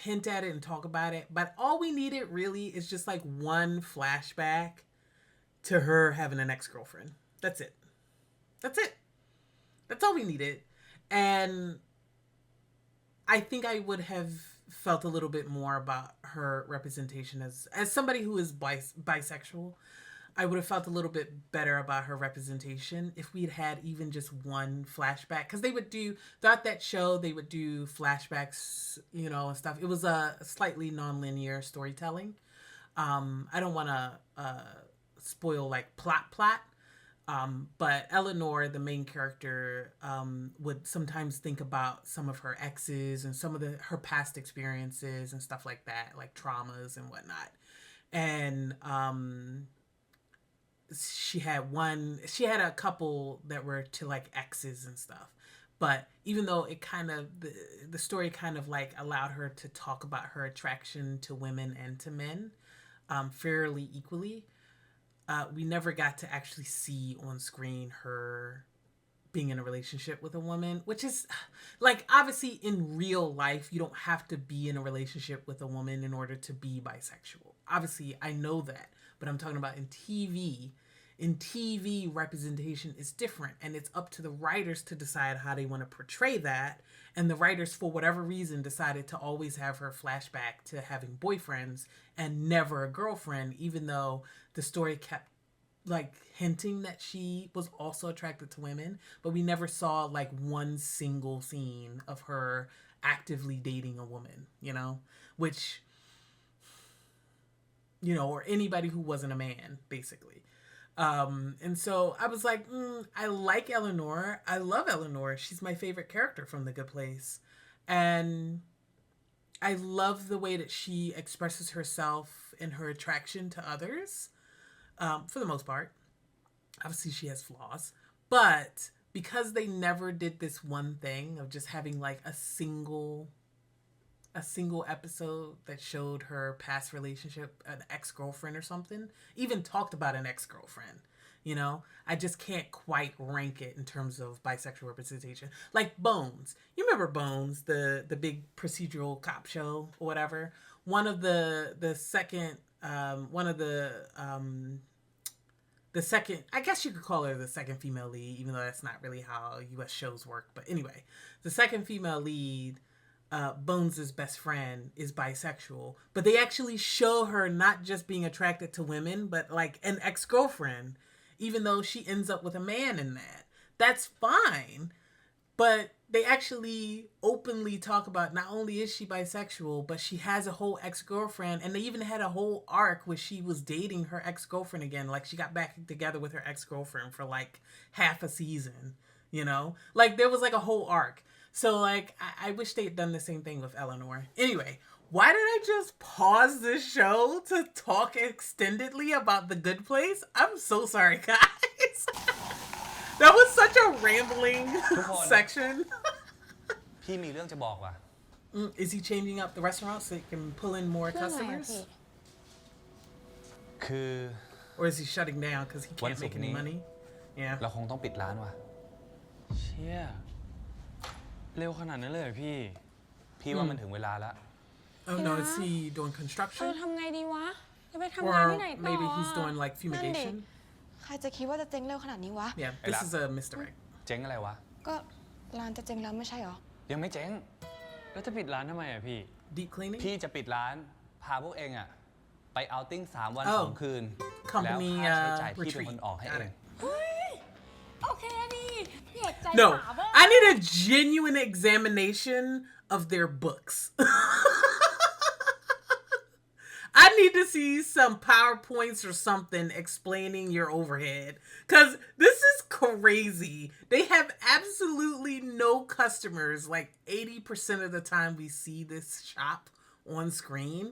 hint at it and talk about it, but all we needed really is just like one flashback to her having an ex-girlfriend. That's it. That's it. That's all we needed. And I think I would have felt a little bit more about her representation as somebody who is bisexual. I would have felt a little bit better about her representation if we'd had even just one flashback. Because they would do, throughout that show, they would do flashbacks, you know, and stuff. It was a slightly non-linear storytelling. I don't want to spoil, like, plot. But Eleanor, the main character, would sometimes think about some of her exes and some of her past experiences and stuff like that, like traumas and whatnot. And she had a couple that were to like exes and stuff. But even though it kind of, the story kind of like allowed her to talk about her attraction to women and to men fairly equally, we never got to actually see on screen her being in a relationship with a woman, which is like, obviously in real life, you don't have to be in a relationship with a woman in order to be bisexual. Obviously, I know that, but I'm talking about in TV. In TV, representation is different, and it's up to the writers to decide how they want to portray that. And the writers, for whatever reason, decided to always have her flashback to having boyfriends and never a girlfriend, even though the story kept like hinting that she was also attracted to women, but we never saw like one single scene of her actively dating a woman, you know, which, you know, or anybody who wasn't a man, basically. And so I was like, I like Eleanor. I love Eleanor. She's my favorite character from The Good Place. And I love the way that she expresses herself and her attraction to others, for the most part. Obviously, she has flaws. But because they never did this one thing of just having like a single episode that showed her past relationship, an ex-girlfriend or something, even talked about an ex-girlfriend, you know, I just can't quite rank it in terms of bisexual representation. Like Bones. You remember Bones, the big procedural cop show or whatever? The second, I guess you could call her the second female lead, even though that's not really how US shows work. But anyway, the second female lead, Bones' best friend, is bisexual, but they actually show her not just being attracted to women, but like an ex-girlfriend, even though she ends up with a man in that. That's fine, but they actually openly talk about not only is she bisexual, but she has a whole ex-girlfriend, and they even had a whole arc where she was dating her ex-girlfriend again, like she got back together with her ex-girlfriend for like half a season, you know? Like there was like a whole arc. So, like, I wish they had done the same thing with Eleanor. Anyway, why did I just pause this show to talk extendedly about The Good Place? I'm so sorry, guys. That was such a rambling section. พี่มีเรื่องจะบอกว่ะ Is he changing up the restaurant so he can pull in more customers? คือ Or is he shutting down because he can't make any money? Yeah. เราคงต้องปิดร้านว่ะ เชี่ยเร็วขนาดนั้นเลยเหรอพี่ พี่ว่ามันถึงเวลาแล้ว Oh no, is he doing construction? ทำไงดีวะ จะไปทำงาน Or ที่ไหนต่อ maybe he's doing like fumigation? ใครจะคิดว่าจะเจ๊งเร็วขนาดนี้วะ Yeah, this is a misdirect. เจ๊งอะไรวะ ก็ร้านจะเจ๊งแล้วไม่ใช่หรอ ยังไม่เจ๊ง แล้วจะปิดร้านทำไมอ่ะพี่ Deep cleaning? พี่จะปิดร้าน พาพวกเองอะไปเอาติ้ง3 วัน Oh. 2 คืน แล้ว Company ค่าใช้จ่ายพี่เป็น retreat. คนออกให้ Got เอง it. โอเคดีพี่เอกใจ No, ป่าเว้ย I need a genuine examination of their books. I need to see some PowerPoints or something explaining your overhead. Because this is crazy. They have absolutely no customers. Like 80% of the time we see this shop on screen.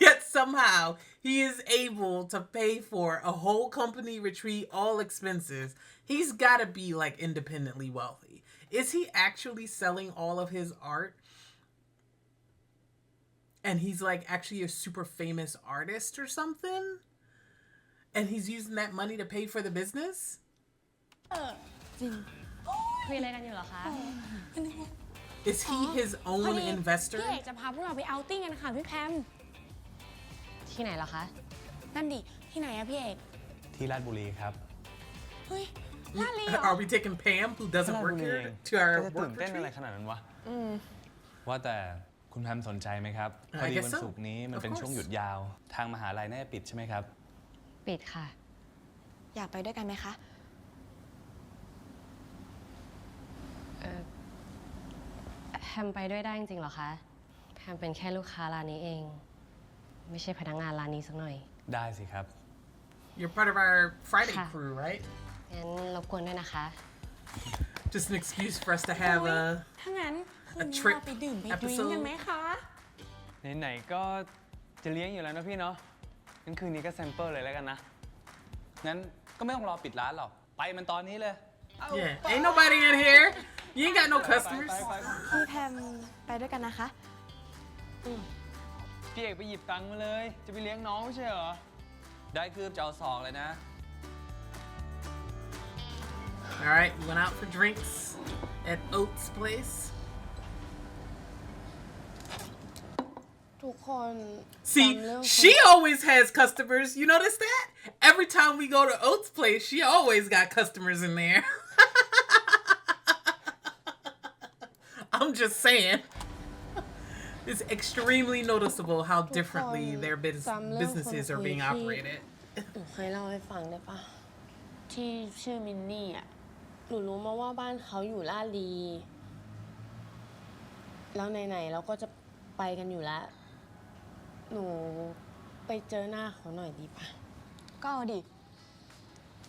Yet somehow he is able to pay for a whole company retreat, all expenses. He's got to be like independently wealthy. Is he actually selling all of his art? And he's like actually a super famous artist or something? And he's using that money to pay for the business? คุยอะไรกันอยู่เหรอคะ Is he his own investor? พี่เอกจะพาพวกเราไปเอาติ้งกันค่ะพี่แพม ที่ไหนเหรอคะ นั่นดิ ที่ไหนอะพี่เอก ที่ราชบุรีครับ เฮ้ยลาดลีเหรอ Are we taking Pam, who doesn't work here, to จะ our ตื่ work นเต้นอะไร retreat? ขนาดนั้นวะ ว่าแต่คุณแพมสนใจไหมครับ พอดี I guess วัน so. ศุกร์นี้มัน Of เป็นช่วง course. หยุดยาว ทางมหาลัยน่าจะปิดใช่ไหมครับ ปิดค่ะ อยากไปด้วยกันไหมคะ แพมไปด้วยได้จริงๆเหรอคะ แพมเป็นแค่ลูกค้าร้านนี้เอง ไม่ใช่พนักงานร้านนี้สักหน่อย ได้สิครับ You're part of our Friday Ha. crew, right? งั้นรบกวนด้วยนะคะ Just an excuse for us to have a ถ้างั้นคืนนี้ trip เราไปดื่มไปดริ้งกันไหมคะ ไหนๆก็จะเลี้ยงอยู่แล้วนะพี่เนาะ งั้นคืนนี้ก็แซมเปิลเลยแล้วกันนะ งั้นก็ไม่ต้องรอปิดร้านหรอก ไปมันตอนนี้เลย Yeah, ain't nobody in here. You ain't got no customers. พี่แพมไปด้วยกันนะคะ พี่เอกไปหยิบตังค์มาเลย จะไปเลี้ยงน้องไม่ใช่เหรอ ได้คืบจะเอา2เลยนะ All right, we went out for drinks at Oates' place. ทุกคน See, she always has customers. You notice that? Every time we go to Oates' place, she always got customers in there. I'm just saying. It's extremely noticeable how differently their businesses are being operated. หนูเคยเล่าให้ฟังได้ปะที่ชื่อมินนี่อ่ะ หนูรู้มาว่าบ้านเขาอยู่ลาดลี แล้วไหนๆเราก็จะไปกันอยู่แล้ว หนูไปเจอหน้าเขาหน่อยดีปะ ก็เอาดิ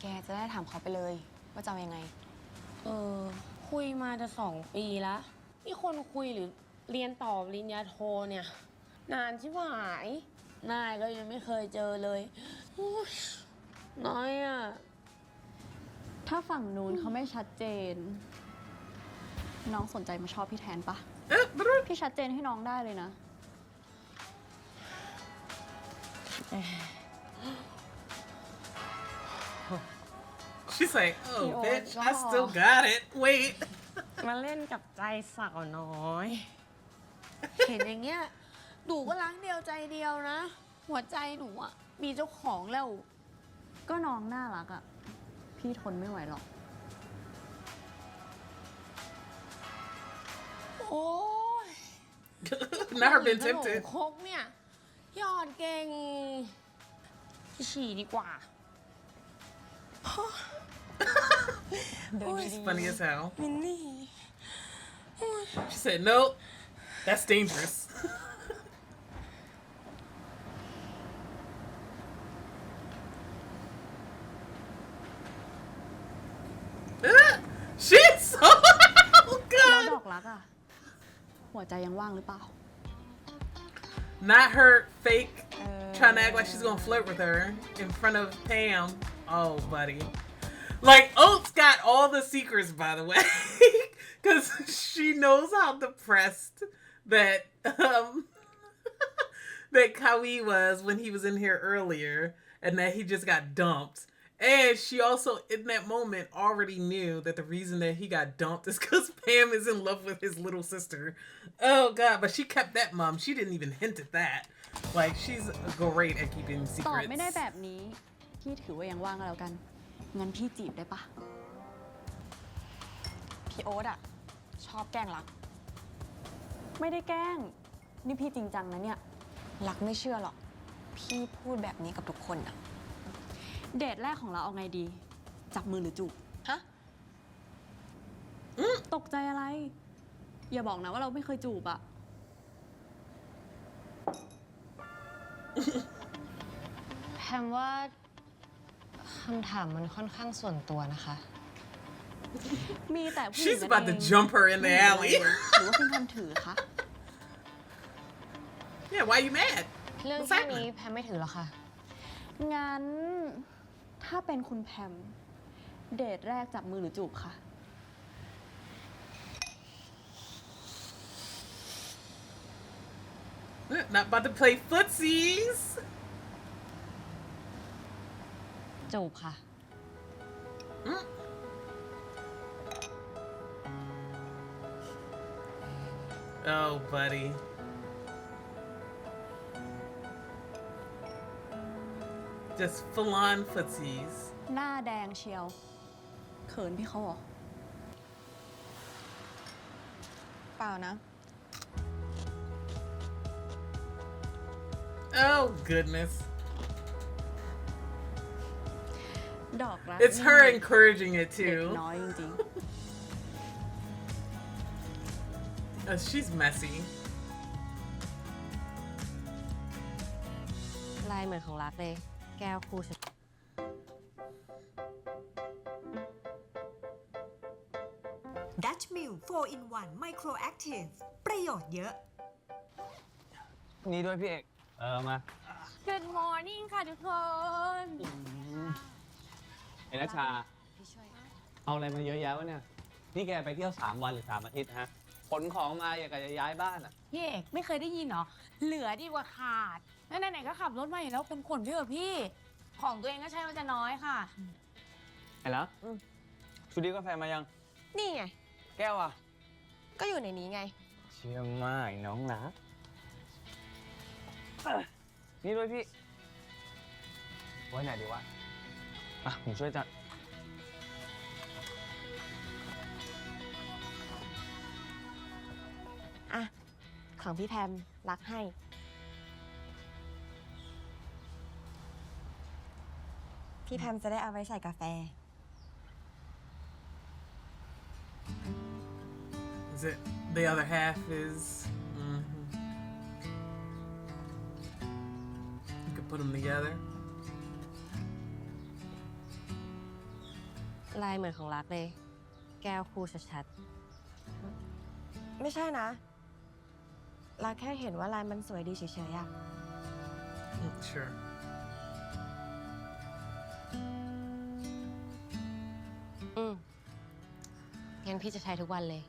แกจะได้ถามเขาไปเลย ว่าจะเอายังไง คุยมาจะ2 ปีแล้วมีคนคุยหรือเรียนต่อปริญญาโทเนี่ย นานชิบหายนายก็ยังไม่เคยเจอเลยโอ๊ยน้อยอ่ะ ถ้าฝั่งนู้นเขาไม่ชัดเจน น้องสนใจมาชอบพี่แทนปะ พี่ชัดเจนให้น้องได้เลยนะ She's like, oh, Yo, bitch, I God. still got it. Wait. มาเล่นกับใจสาวน้อย เห็นอย่างเงี้ยหนูก็รักเดียวใจเดียวนะ หัวใจหนูอ่ะ มีเจ้าของแล้ว ก็น้องน่ารักอะพี่ทนไม่ไหวหรอก โอ้ย Never been ขนม tempted. ครกเนี่ยหยอดเก่งฉี่ดีกว่า She's funny as hell. มินนี่ She said, nope, that's dangerous. She's so. Oh, แล้วด God. อกรักอะหัวใจยังว่างหรือเปล่า Not her fake trying to act like she's gonna flirt with her in front of Pam. Oh, buddy. Like, Oates got all the secrets, by the way. Because she knows how depressed that that Kawi was when he was in here earlier, and that he just got dumped. And she also, in that moment, already knew that the reason that he got dumped is because Pam is in love with his little sister. Oh, God. But she kept that mum. She didn't even hint at that. Like, she's great at keeping ตอบไม่ได้ secrets. แบบนี้ พี่ถือว่ายังว่างก็แล้วกัน งั้นพี่จีบได้ปะ พี่โอ๊ตอะชอบแกล้งรัก ไม่ได้แกล้ง นี่พี่จริงจังนะเนี่ย รักไม่เชื่อหรอก พี่พูดแบบนี้กับทุกคนอะ เดทแรกของเราเอาไงดี จับมือหรือจูบ ฮะ ตกใจอะไร อย่าบอกนะว่าเราไม่เคยจูบอะ แพมว่าคำถามมันค่อนข้างส่วนตัวนะคะ มีแต่ผู้หญิง She's กัน about เอ to ง jump her in the ไม่เห็นอะไร alley. เลยหรือว่าคุณทำถือคะ Yeah, why you mad? เรื่อง What's แค่ happening? นี้แพมไม่ถือหรอกค่ะ งั้น ถ้าเป็นคุณแพม เดทแรกจับมือหรือจูบคะ Not about to play footsies. จูบค่ะ Oh, buddy. Just full on footsies. หน้าแดงเชียว เขินพี่เขาเหรอ เปล่านะ Oh, goodness. ดอกรัก It's her encouraging it เด็ก too. น้อยจริง She's messy. ลายเหมือนของรักเลย แก้วคู่ฉัน Dutch Mill 4-in-1 Micro Active ประโยชน์เยอะ นี่ด้วยพี่เอก มา Good morning ค่ะทุกคน ไอ้นัชชา เอาอะไรมาเยอะแยะวะเนี่ย นี่แกไปเที่ยว3 วันหรือ3 อาทิตย์ฮะ ขนของมาอย่างกับจะย้ายบ้านอ่ะ พี่เอกไม่เคยได้ยินเหรอ เหลือดีกว่าขาดแล้วไหนๆก็ขับรถมาอยู่แล้วขนพี่เถอะพี่ ของตัวเองก็ใช้มันจะน้อยค่ะ ไอ้แล้วชูดีกาแฟมายัง นี่ไง แก้วอ่ะ ก็อยู่ในนี้ไง เชื่อมากน้องนะนี่ด้วยพี่ ไว้ไหนดีวะ อ่ะ ผมช่วยจัด อ่ะ ของพี่แพมรักให้ พี่แพมจะได้เอาไว้ใส่กาแฟ Is it the other half is? You could put them together. ลายเหมือนของรักเลย แก้วคู่ชัด ไม่ใช่นะเราแค่เห็นว่าลายมันสวยดีเฉยๆอะ Sure. งั้นพี่จะใช้ทุกวันเลย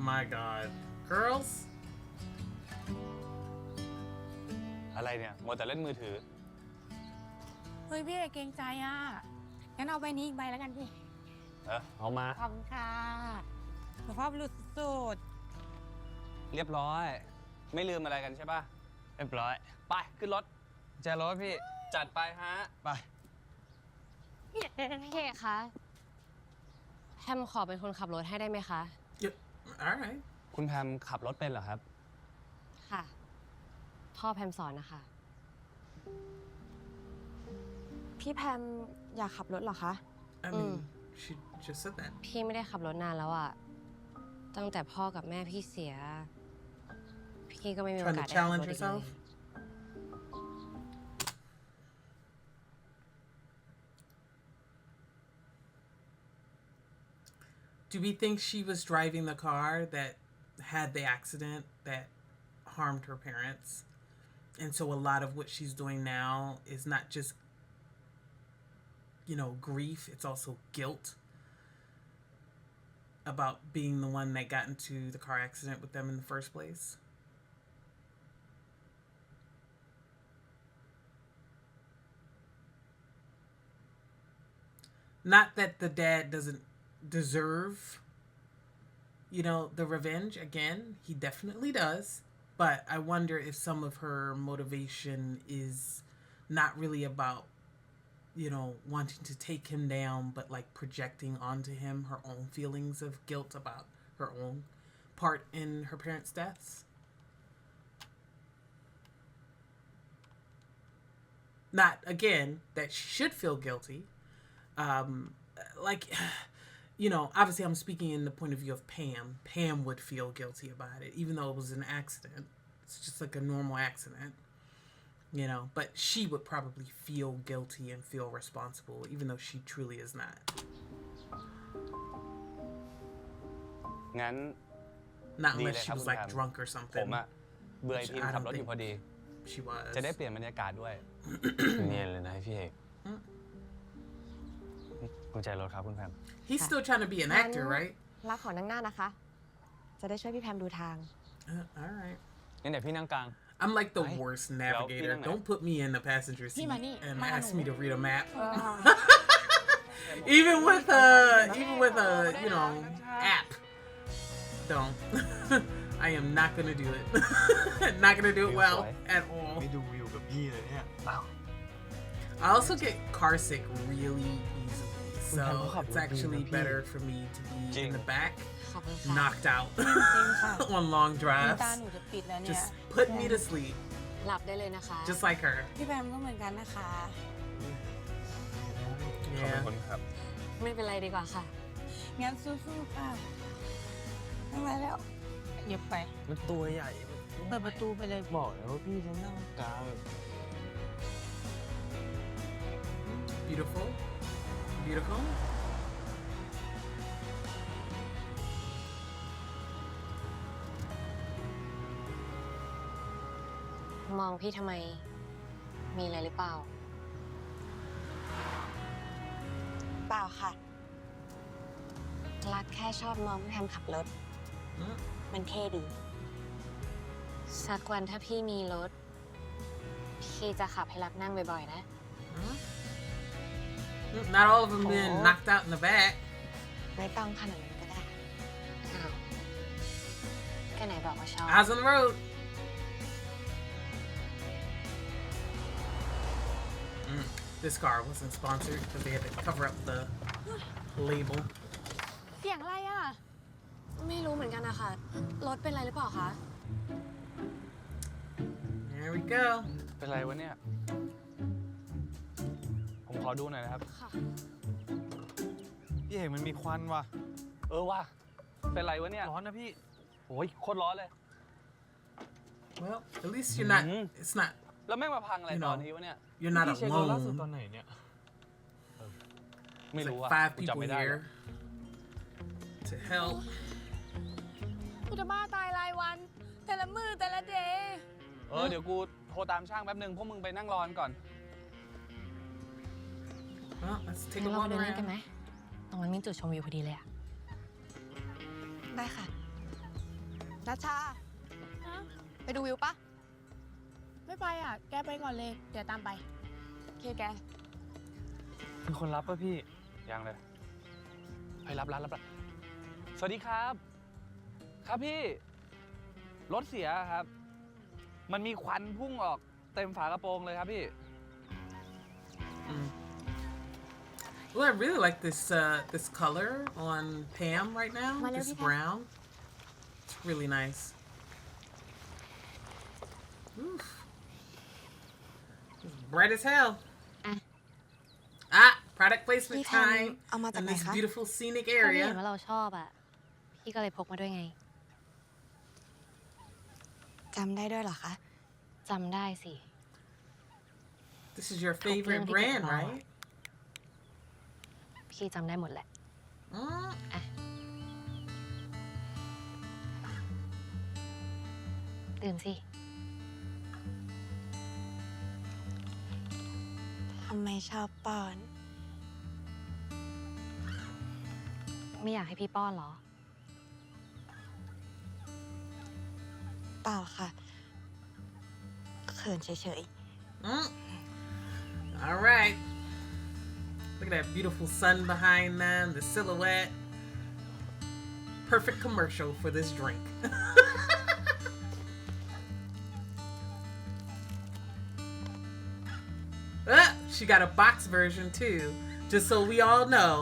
My God. Girls? อะไรเนี่ยมัวแต่เล่นมือถือ เฮ้ยพี่เกรงใจอ่ะ งั้นเอาใบนี้อีกใบแล้วกันพี่ เอามา ขอบคุณค่ะสุภาพบุรุษสุด เรียบร้อย ไม่ลืมอะไรกันใช่ป่ะ เรียบร้อย ไป ขึ้นรถแจรถพี่ จัดไปฮะ ไป พี่เอกคะแฮมขอเป็นคนขับรถให้ได้ไหมคะ All right. คุณแพมขับรถเป็นเหรอครับ ค่ะ พ่อแพมสอนนะคะ พี่แพมอยากขับรถเหรอคะ I mean, she just said that. พี่ไม่ได้ขับรถนานแล้วอะตั้งแต่พ่อกับแม่พี่เสีย พี่ก็ไม่มีโอกาส Trying to ได้ขับร challenge ถอีกเลย yourself? Do we think she was driving the car that had the accident that harmed her parents? And so a lot of what she's doing now is not just, grief, it's also guilt about being the one that got into the car accident with them in the first place. Not that the dad doesn't deserve, the revenge. Again, he definitely does. But I wonder if some of her motivation is not really about, wanting to take him down, but like projecting onto him her own feelings of guilt about her own part in her parents' deaths. Not, again, that she should feel guilty. Obviously I'm speaking in the point of view of Pam. Pam would feel guilty about it, even though it was an accident. It's just like a normal accident, but she would probably feel guilty and feel responsible, even though she truly is not. งั้น Not ดี unless เลย she ครับ was คุณ like แพม drunk or ผม something. อะเบื่อไอ้ which ทีม I ขับ don't รถอยู่ think พอดี she was. จะได้เปลี่ยนบรรยากาศด้วย เนียนเลยนะพี่เอกกุญแจรถครับคุณแพม He's still trying to be an actor, right? รักขอนั่งหน้านะคะ จะได้ช่วยพี่แพมดูทาง All right. งั้นเดี๋ยวพี่นั่งกลาง I'm like the worst navigator. Don't put me in the passenger seat and ask me to read a map. Even with a app. Don't. I am not gonna do it. Not gonna do it well at all. ไม่ดูวิวกับพี่เลยเนี่ย I also get car sick really easily, so it's actually better for me to be in the back, ขอบคุณค่ะ knocked out จริงค่ะ on long น้ำ drives. ตาหนูจะปิดแล้วเนี่ย Just put me to sleep, หลับได้เลยนะคะ just like her. พี่แพมก็เหมือนกันนะคะ ขอบ Yeah. คุณครับ ไม่เป็นไรดีกว่าค่ะ งั้นสู้ๆค่ะไม่ไหวแล้วหยิบไป มันตัวใหญ่ เปิดประตูไปเลย บอกแล้วว่าพี่จะนั่งกลาง Beautiful. Beautiful. มองพี่ทำไม มีอะไรหรือเปล่า เปล่าค่ะ รักแค่ชอบมองพี่แพมขับรถ มันเท่ดี สักวันถ้าพี่มีรถ พี่จะขับให้รักนั่งบ่อยๆนะ Not all of them been knocked out in the back. ไม่ต้องขนาดนั้นก็ได้ อ้าวก็ไหนบอกว่าชอบ Eyes on the road. This car wasn't sponsored because they had to cover up the label. เสียงอะไรอ่ะ ไม่รู้เหมือนกันนะคะ รถเป็นไรหรือเปล่าคะ There we go. เป็นไรวะเนี่ย ผมขอดูหน่อยนะครับ ค่ะ พี่เอกมันมีควันว่ะ ว่ะ เป็นไรวะเนี่ย ร้อนนะพี่ โอ้ยโคตรร้อนเลย Well, at least you're not. It's not แล้วแม่งมาพังอะไรตอนนี้วะเนี่ย You're not พี่เช็ครถล่าสุด alone. ตอนไหนเนี่ยไม่ It's รู้ like อ่ะ 5 กูจำ people ไม่ได้ here to help. กูจะบ้าตายรายวัน แต่ละมือแต่ละเดย์ เดี๋ยวกูโทรตามช่างแป๊บนึงพวกมึงไปนั่งรอก่อน Well, let's take งั้ a นเรา walk ไปเดินเล่นกันไหม around. ตรงนั้นมีจุดชมวิวพอดีเลยอะ ได้ค่ะนัชชา ไปดูวิวปะ ไม่ไปอ่ะ แกไปก่อนเลย เดี๋ยวตามไป โอเคแก มีคนรับป่ะพี่ ยังเลยให้รับสวัสดีครับ ครับพี่ รถเสียครับ มันมีควันพุ่งออกเต็มฝากระโปรงเลยครับพี่ Well, I really like this color on Pam right now. This brown. It's really nice. Oof. It's bright as hell. Product placement พี่แพม time เอามาจาก in ไหน this คะ beautiful scenic ก็พี่เห็น area. ว่าเราชอบอะพี่ก็เลยพกมาด้วยไง จำได้ด้วยเหรอคะ จำได้สิ This is your ทุกเรื่อง favorite ที่เกี่ยวกับ brand, เราอะ right? พี่จำได้หมดแหละ อ่ะ ดื่มสิ ทำไมชอบป้อน ไม่อยากให้พี่ป้อนเหรอ เปล่าค่ะ เขินเฉย All right. Look at that beautiful sun behind them, the silhouette. Perfect commercial for this drink. She got a box version too, just so we all know.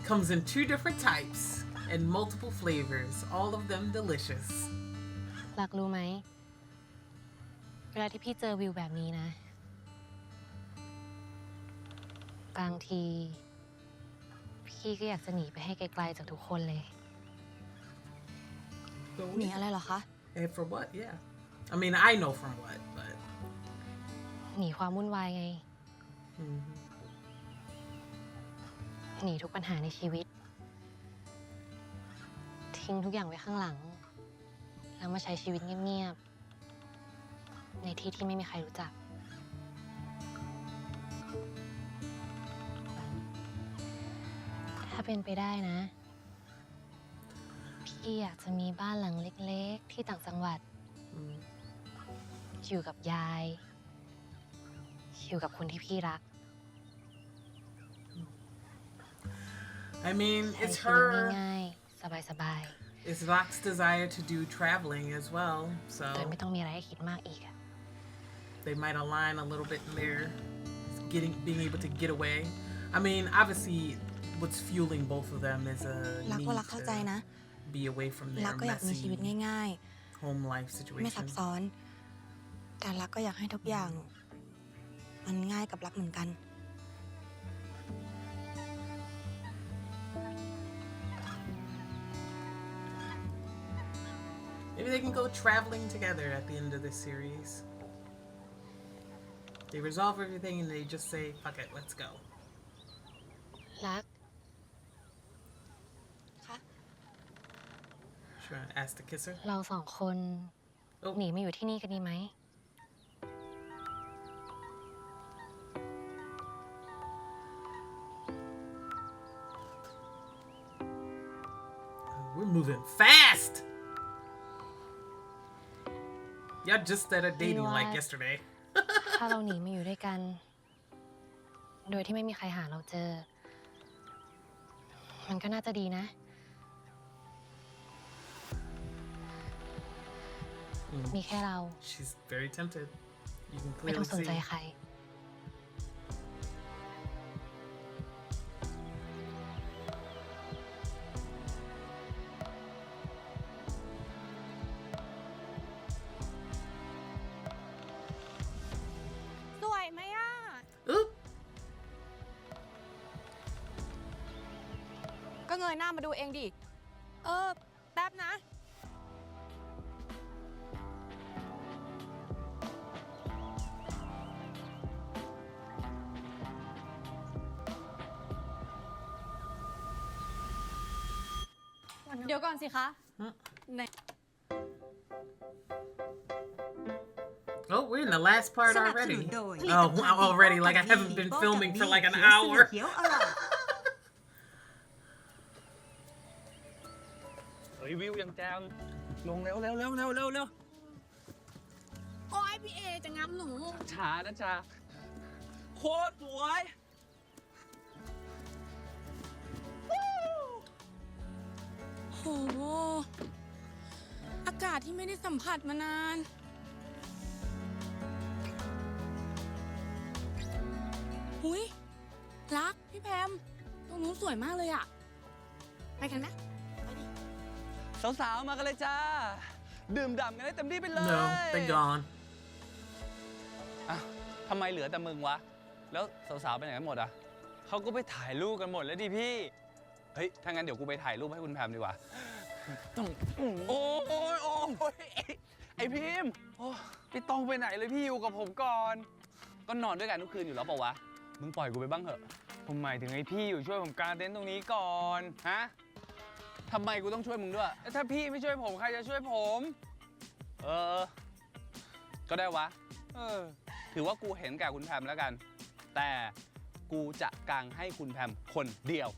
Comes in 2 different types and multiple flavors, all of them delicious. รักรู้ไหม เวลาที่พี่เจอวิวแบบนี้นะ บางที พี่ก็อยากจะหนีไปให้ไกลๆจากทุกคนเลย ๆ หนีอะไรเหรอคะ And for what? Yeah. I mean, I know from what, but. หนีความวุ่นวายไง หนีทุกปัญหาในชีวิต ทิ้งทุกอย่างไว้ข้างหลัง แล้วมาใช้ชีวิตเงียบๆ ในที่ที่ไม่มีใครรู้จัก ถ้าเป็นไปได้นะ พี่อยากจะมีบ้านหลังเล็กๆ ที่ต่างจังหวัด อยู่กับยาย อยู่กับคนที่พี่รัก I mean, ใช้ it's ชีวิต her. ง่ายๆ สบาย It's Locke's desire to do traveling as well, ๆ so โดยไม่ต้องมีอะไรให้คิดมากอีกอะ they might align a little bit in their being able to get away. I mean, obviously, what's fueling both of them is a รัก need ก็รักเข้าใจนะ to be away from รั their กก็อยากมีชีวิต messy ง่าย home life ๆ ไม่ซับ situation. ซ้อน แต่รักก็อยากให้ทุกอย่าง มันง่ายกับรักเหมือนกัน Maybe they can go traveling together at the end of this series. They resolve everything and they just say, fuck it, let's go. รัก Should I ask to kiss her? เราสองคน หนีมาอยู่ที่นี่กันดีไหม We're moving fast! Y'all just started dating like yesterday. ถ้าเราหนีมาอยู่ด้วยกัน โดยที่ไม่มีใครหาเราเจอ มันก็น่าจะดีนะ มีแค่เรา She's very tempted. You can ไม่ต้อง clearly สนใจ see. ใคร สวยไหมอ่ะ Oop! ก็เงยหน้ามาดูเองดิ แป๊บนะ เดี๋ยวก่อนสิคะ Oh, we're in the last part สนับส already. นุนโดย Oh, already. Like I haven't been filming for like an hour. เขียวอร่อย เฮ้ยวิวยังแจมลงเร็วเร็วเร็วเร็วเร็วเร็ว โอ้ยพี่เอจะง้ำหนู ช้านะจ๊ะโคตรสวย โห อากาศที่ไม่ได้สัมผัสมานาน หุยรัก พี่แพม ตรงนู้นสวยมากเลยอะไปกันไหมไปดิ สาวๆมากันเลยจ้า ดื่มด่ำกันได้เต็มที่ไปเลย No, they're gone. อ่ะทำไมเหลือแต่มึงวะ แล้วสาวๆไปไหนกันหมดอ่ะเขาก็ไปถ่ายรูปกันหมดแล้วดิพี่ เฮ้ย ถ้างั้นเดี๋ยวกูไปถ่ายรูปให้คุณแพมดีกว่าต้องโอ้ยโอ้ยไอพิมพ์พี่ต้องไปไหนเลยพี่อยู่กับผมก่อน ก็นอนด้วยกันทุกคืนอยู่แล้วเปล่าวะ มึงปล่อยกูไปบ้างเถอะ ผมหมายถึงไอพี่อยู่ช่วยผมกางเต็นท์ตรงนี้ก่อน ฮะทำไมกูต้องช่วยมึงด้วย ถ้าพี่ไม่ช่วยผมใครจะช่วยผม ก็ได้วะ ถือว่ากูเห็นแก่คุณแพมแล้วกัน แต่กูจะกางให้คุณแพมคนเดียว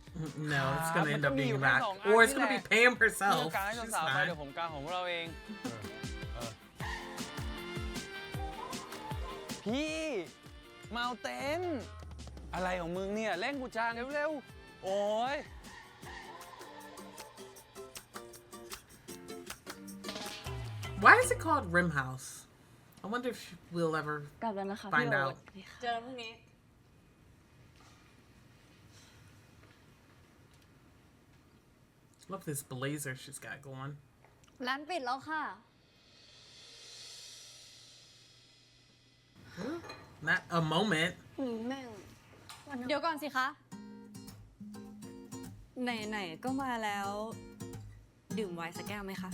No, it's gonna end up being that, or it's gonna be Pam พี่ herself. กางให้ She's สาวๆไป fine. เดี๋ยวผมกางของเราเอง พี่เมาเต็นท์อะไรของมึงเนี่ยเร่งกูจังเร็วๆ โอ้ย Why is it called Rim House? I wonder if we'll ever กลับแล้วนะคะ find out. เจอกันพรุ่งนี้ Love this blazer she's got going. ร้านปิดแล้วค่ะ Not a moment. แม่งเดี๋ยวก่อนสิคะ ไหนๆก็มาแล้ว ดื่มไวน์สักแก้วไหมคะ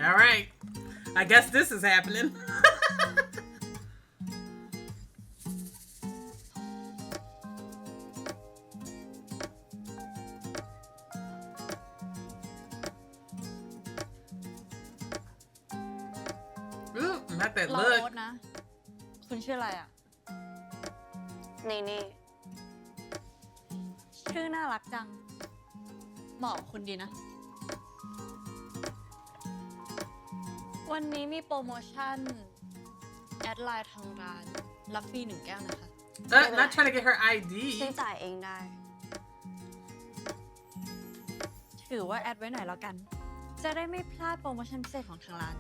All right. I guess this is happening. Ooh, not that เรา look. โอ๊ตนะ คุณชื่ออะไรอ่ะ นี่ชื่อน่ารักจัง เหมาะกับคุณดีนะ วันนี้มีโปรโมชั่น แอดไลน์ทางร้านรับฟรี1 แก้วนะคะ Not trying to get her ID. ชื่อจ่ายเองได้ ถือว่าแอดไว้หน่อยแล้วกัน จะได้ไม่พลาดโปรโมชั่นพิเศษของทางร้าน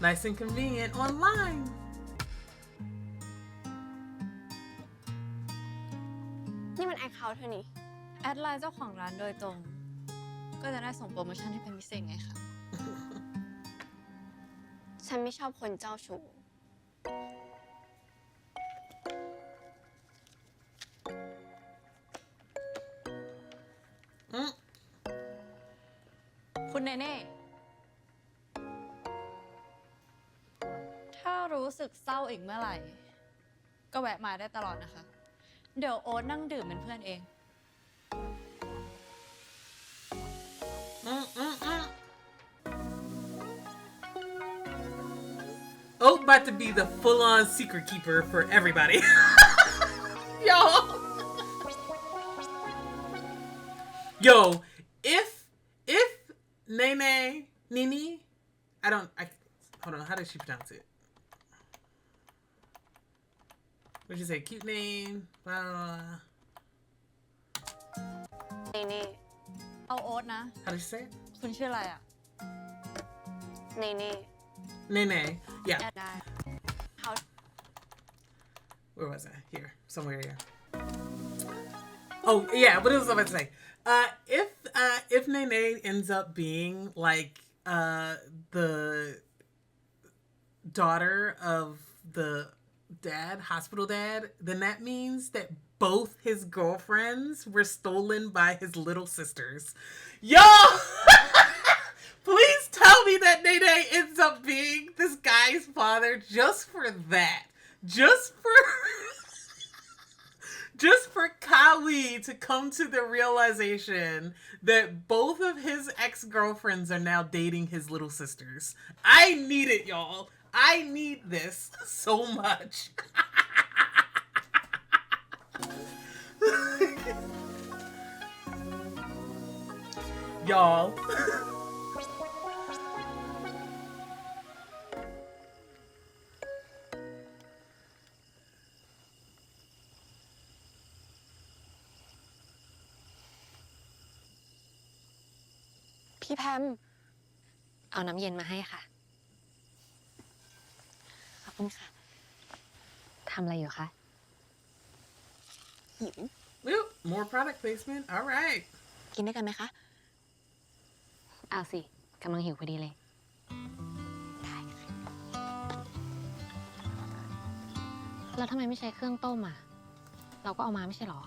Nice and convenient online. นี่มันแอคเคาท์เธอนี่ แอดไลน์เจ้าของร้านโดยตรง ก็จะได้ส่งโปรโมชั่นให้เป็นพิเศษไงคะ ฉันไม่ชอบคนเจ้าชู้ คุณเนเน่ ถ้ารู้สึกเศร้าอีกเมื่อไหร่ ก็แวะมาได้ตลอดนะคะ เดี๋ยวโอ๊ตนั่งดื่มเป็นเพื่อนเอง Oak about to be the full-on secret keeper for everybody. Yo. Yo, if Nini, hold on, how does she pronounce it? What'd you say? Cute name, blah, blah, blah. นี่เอาโอ๊ตนะ How does she say it? คุณชื่ออะไรอ่ะ นี่ Nene. Yeah. แอดได้เขา Where was I? Here. Somewhere here. Oh, yeah, what was I about to say? If Nene ends up being like the daughter of the hospital dad, then that means that both his girlfriends were stolen by his little sisters. Y'all, please tell me that Nene ends up being this guy's father just for that. Just for Kawi to come to the realization that both of his ex-girlfriends are now dating his little sisters. I need it, y'all. I need this so much. Y'all.พี่แพม เอาน้ำเย็นมาให้ค่ะ ขอบคุณค่ะ ทำอะไรอยู่คะ หิว Oop, more product placement. All right. กินด้วยกันไหมคะ เอาสิกำลังหิวพอดีเลย ได้ค่ะ แล้วทำไมไม่ใช้เครื่องต้มอ่ะ เราก็เอามาไม่ใช่หรอ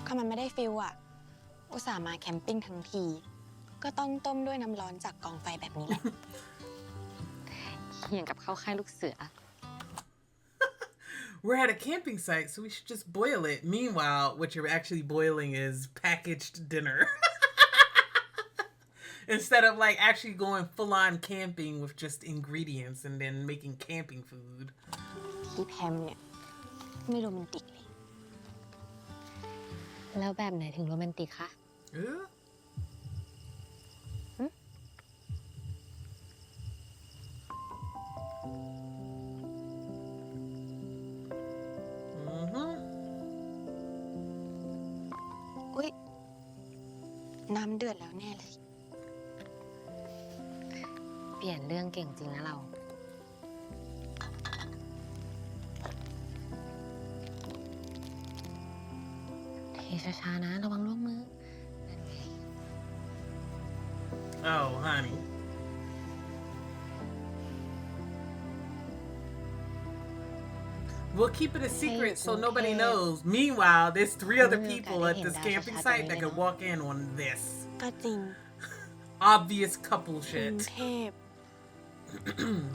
ก็มันไม่ได้ฟิลอะอุตส่าห์มาแคมปิ้งทั้งที ก็ต้องต้มด้วยน้ำร้อนจากกองไฟแบบนี้แหละ อย่างกับเข้าค่ายลูกเสือ We're at a camping site, so we should just boil it. Meanwhile, what you're actually boiling is packaged dinner. Instead of like actually going full on camping with just ingredients and then making camping food. พี่แพมเนี่ยไม่โรแมนติกเลย แล้วแบบไหนถึงโรแมนติกคะ อุ๊ย น้ำเดือดแล้วแน่เลย เปลี่ยนเรื่องเก่งจริงนะเรา เทช้าๆนะ ระวังร่วงมือ Oh, honey. We'll keep it a secret so nobody knows. Meanwhile, there's 3 other people at this camping site that could walk in on this. ก็จริง Obvious couple กรุง shit. เทพ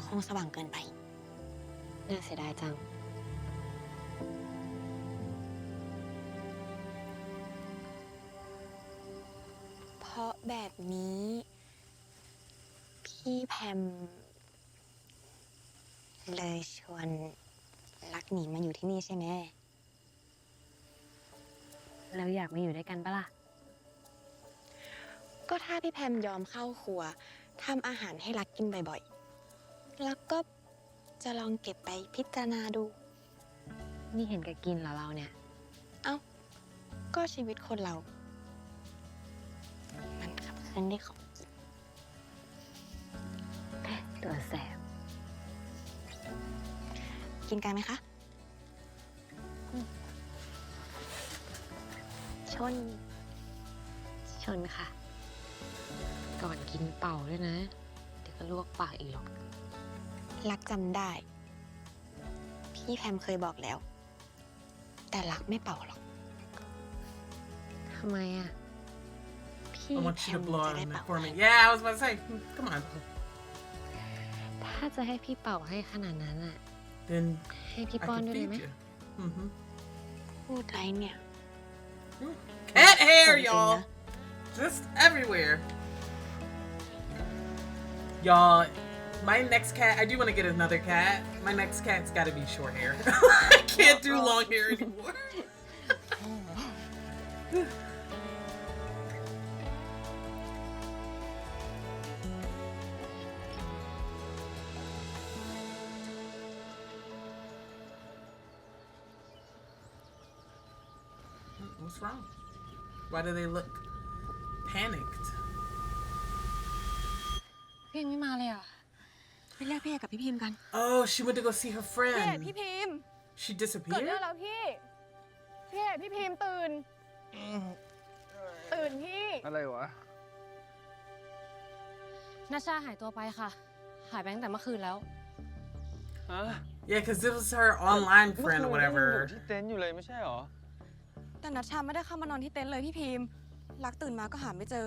คงสว่างเกินไป น่าเสียดายจัง เพราะแบบนี้ พี่แพม เลยชวนรักหนีมาอยู่ที่นี่ใช่ไหม แล้วอยากมาอยู่ด้วยกันปะล่ะ ก็ถ้าพี่แพมยอมเข้าครัวทำอาหารให้รักกินบ่อยๆ แล้วก็จะลองเก็บไปพิจารณาดู นี่เห็นแกกินเหรอเราเนี่ย เอ้า ก็ชีวิตคนเรา มันขับเคลื่อนด้วยของกิน ตัวแสบ กินกันไหมคะ ชน ชนค่ะ ก่อนกินเป่าด้วยนะ เดี๋ยวก็ลวกปากอีกหรอก รักจำได้ พี่แพมเคยบอกแล้ว แต่รักไม่เป่าหรอก ทำไมอ่ะ พี่ I want แพ you ม to blow จะ out ได้ on เป่า that for me. Yeah, I was about to say, come on. ถ้าจะให้พี่เป่าให้ขนาดนั้นอ่ะ Then ให้พี่ I ป้อน can ด้วยเลย feed ไหม you. Mm-hmm. พูดไรเนี่ย Cat hair, จริงๆ y'all. นะ Just everywhere. Y'all, my next cat, I do want to get another cat. My next cat's got to be short hair. I can't do long hair anymore. What's wrong? Why do they look panicked? พี่ยังไม่มาเลยอ่ะ ไปเรียกพี่เอกกับพี่พิมพ์กัน Oh, she went to go see her พี่เอก friend. พี่พิมพ์ She เกิด disappeared? เรื่องแล้วพี่ พี่เอกพี่พิมพ์ตื่น ตื่นพี่ อะไรวะ นาชาหายตัวไปค่ะ หายไปตั้งแต่เมื่อคืนแล้ว ฮะ Yeah, because it was her online เมื่อ friend คื or นก็ยังอยู่ whatever. ที่เต็นท์อยู่เลยไม่ใช่หรอ แต่นัชชาไม่ได้เข้ามานอนที่เต็นท์เลยพี่พิมพ์รักตื่นมาก็หาไม่เจอ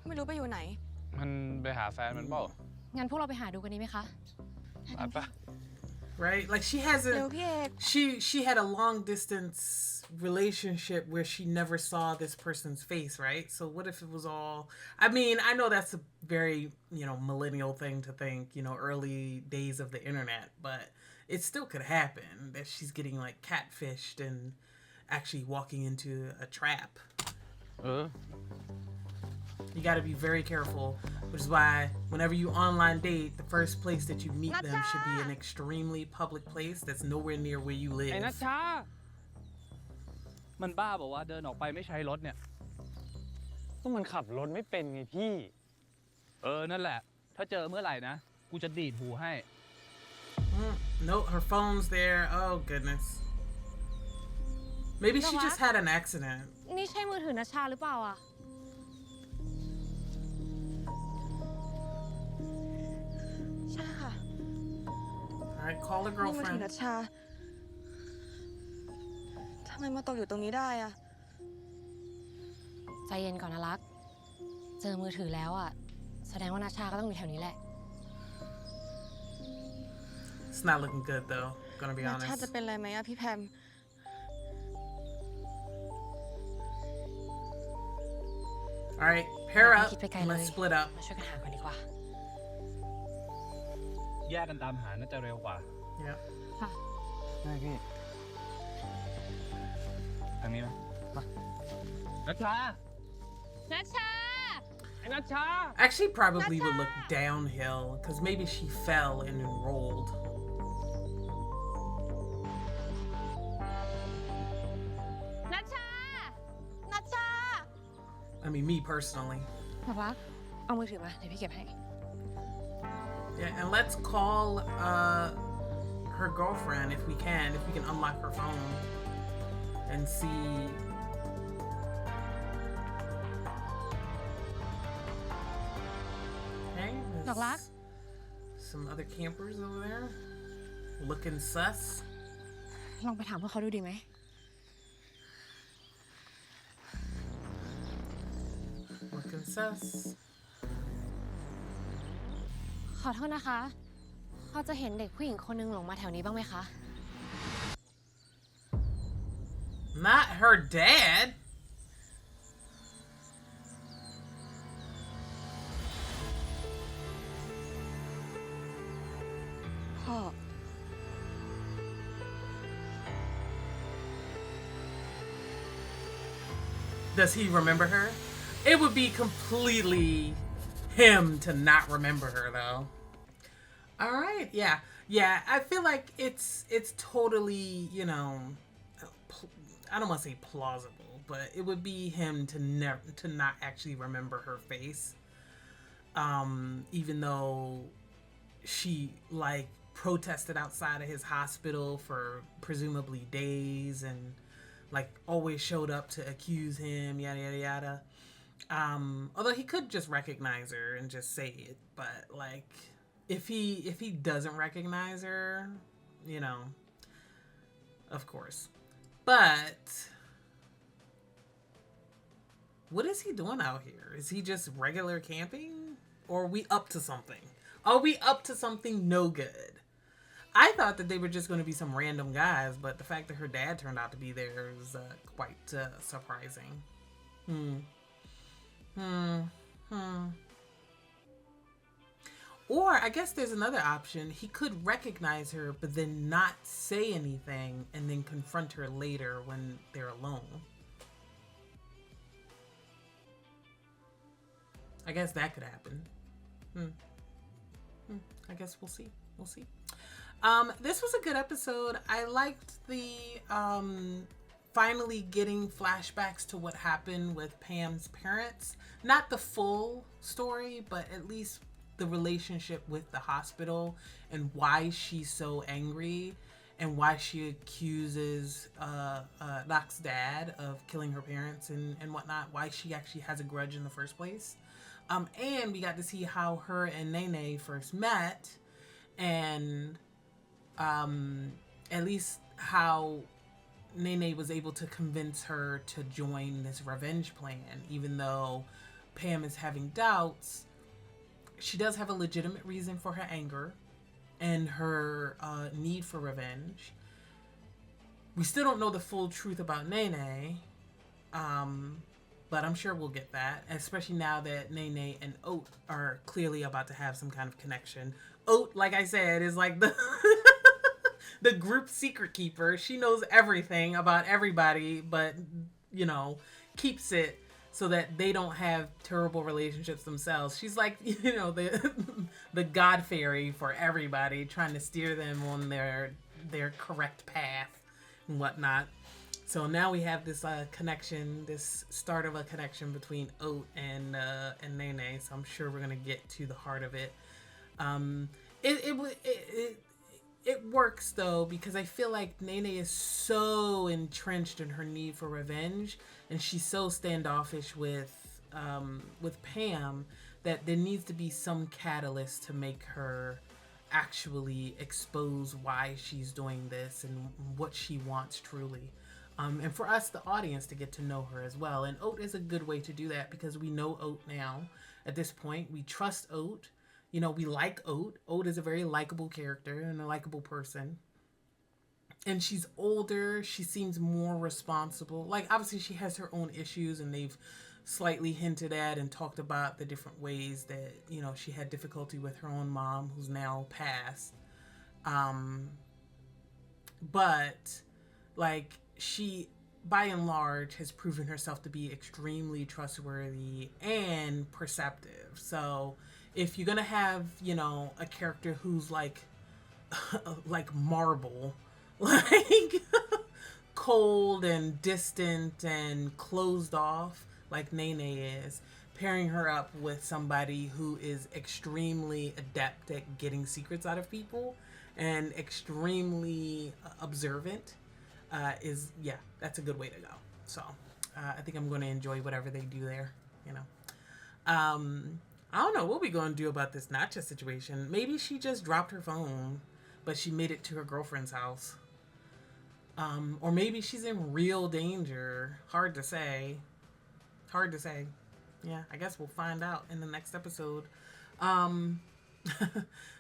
ไม่รู้ไปอยู่ไหน มันไปหาแฟนมันเปล่า งั้นพวกเราไปหาดูกันดีไหมคะ ไปปะ Right? Like she hasn't. เร็วพี่เอก She had a long distance relationship where she never saw this person's face, right? So what if it was all? I mean, I know that's a very millennial thing to think, early days of the internet, but it still could happen that she's getting like catfished and actually walking into a trap. You got to be very careful, which is why whenever you online date, the first place that you meet them should be an extremely public place that's nowhere near where you ไอ้ live. นัชชา มันบ้าบอกว่าเดินออกไปไม่ใช้รถเนี่ย ก็มันขับรถไม่เป็นไงพี่ นั่นแหละ ถ้าเจอเมื่อไหร่นะ กูจะดีดหูให้ No, her phone's there. Oh, goodness. Maybe she just had an accident. นี่ใช่มือถือนัชชาหรือเปล่าอ่ะ ใช่ค่ะ All right, call her นี่มือถือ girlfriend. นัชชาทำไมมาตกอยู่ตรงนี้ได้อะ ใจเย็นก่อนนะรัก เจอมือถือแล้วอ่ะ แสดงว่านัชชาก็ต้องอยู่แถวนี้แหละ It's not looking good, though. Gonna be นัชชา honest. จะเป็นอะไรไหมอะพี่แพม All right, pair up. คิดไปไกลเลย Let's split up. มาช่วยกันหาก่อนดีกว่า แยกกันตามหาน่าจะเร็วกว่า Yeah. ค่ะ ได้พี่ ทางนี้นะมานัชชา นัชชา ไอ้นัชชา Actually, probably would look downhill because maybe she fell and enrolled. นัชชา นัชชา I mean, me personally. รัก เอามือถือมา เดี๋ยวพี่เก็บให้ Yeah, and let's call her girlfriend if we can unlock her phone and see. Okay, there's ดอกรัก some other campers over there looking sus. ลองไปถามพวกเขาดูดีไหม Looking sus. ขอโทษนะคะ พอจะเห็นเด็กผู้หญิงคนนึงหลงมาแถวนี้บ้างไหมคะ Not her dad. พ่อ Does he remember her? It would be completely him to not remember her, though. All right, yeah. I feel like it's totally, I don't want to say plausible, but it would be him to not actually remember her face, even though she protested outside of his hospital for presumably days and always showed up to accuse him, yada yada yada. Although he could just recognize her and just say it, but if he doesn't recognize her, of course. But what is he doing out here? Is he just regular camping? Or are we up to something? Are we up to something no good? I thought that they were just going to be some random guys, but the fact that her dad turned out to be there is quite surprising. Or I guess there's another option. He could recognize her, but then not say anything and then confront her later when they're alone. I guess that could happen. I guess we'll see. We'll see. This was a good episode. I liked the finally getting flashbacks to what happened with Pam's parents. Not the full story, but at least the relationship with the hospital and why she's so angry and why she accuses Locke's dad of killing her parents and whatnot, why she actually has a grudge in the first place. And we got to see how her and Nene first met and at least how Nene was able to convince her to join this revenge plan, even though Pam is having doubts. She does have a legitimate reason for her anger and her need for revenge. We still don't know the full truth about Nene, but I'm sure we'll get that, especially now that Nene and Oat are clearly about to have some kind of connection. Oat, like I said, is like the the group secret keeper. She knows everything about everybody, but, you know, keeps it so that they don't have terrible relationships themselves. She's like, you know, the god fairy for everybody, trying to steer them on their correct path and whatnot. So now we have this connection, this start of a connection between Oat and Nene. So I'm sure we're gonna get to the heart of it. It works though, because I feel like Nene is so entrenched in her need for revenge, and she's so standoffish with Pam, that there needs to be some catalyst to make her actually expose why she's doing this and what she wants truly. And for us, the audience, to get to know her as well. And Oat is a good way to do that, because we know Oat now. At this point, we trust Oat. You know, we like Oat. Oat is a very likable character and a likable person. And she's older. She seems more responsible. Like, obviously, she has her own issues, and they've slightly hinted at and talked about the different ways that, you know, she had difficulty with her own mom, who's now passed. But, like, she, by and large, has proven herself to be extremely trustworthy and perceptive. So if you're gonna have, you know, a character who's like marble, like cold and distant and closed off, like Nene is, pairing her up with somebody who is extremely adept at getting secrets out of people and extremely observant, that's a good way to go. So I think I'm going to enjoy whatever they do there, you know. I don't know what we're going to do about this Natcha situation. Maybe she just dropped her phone, but she made it to her girlfriend's house. Or maybe she's in real danger. Hard to say. Yeah, I guess we'll find out in the next episode.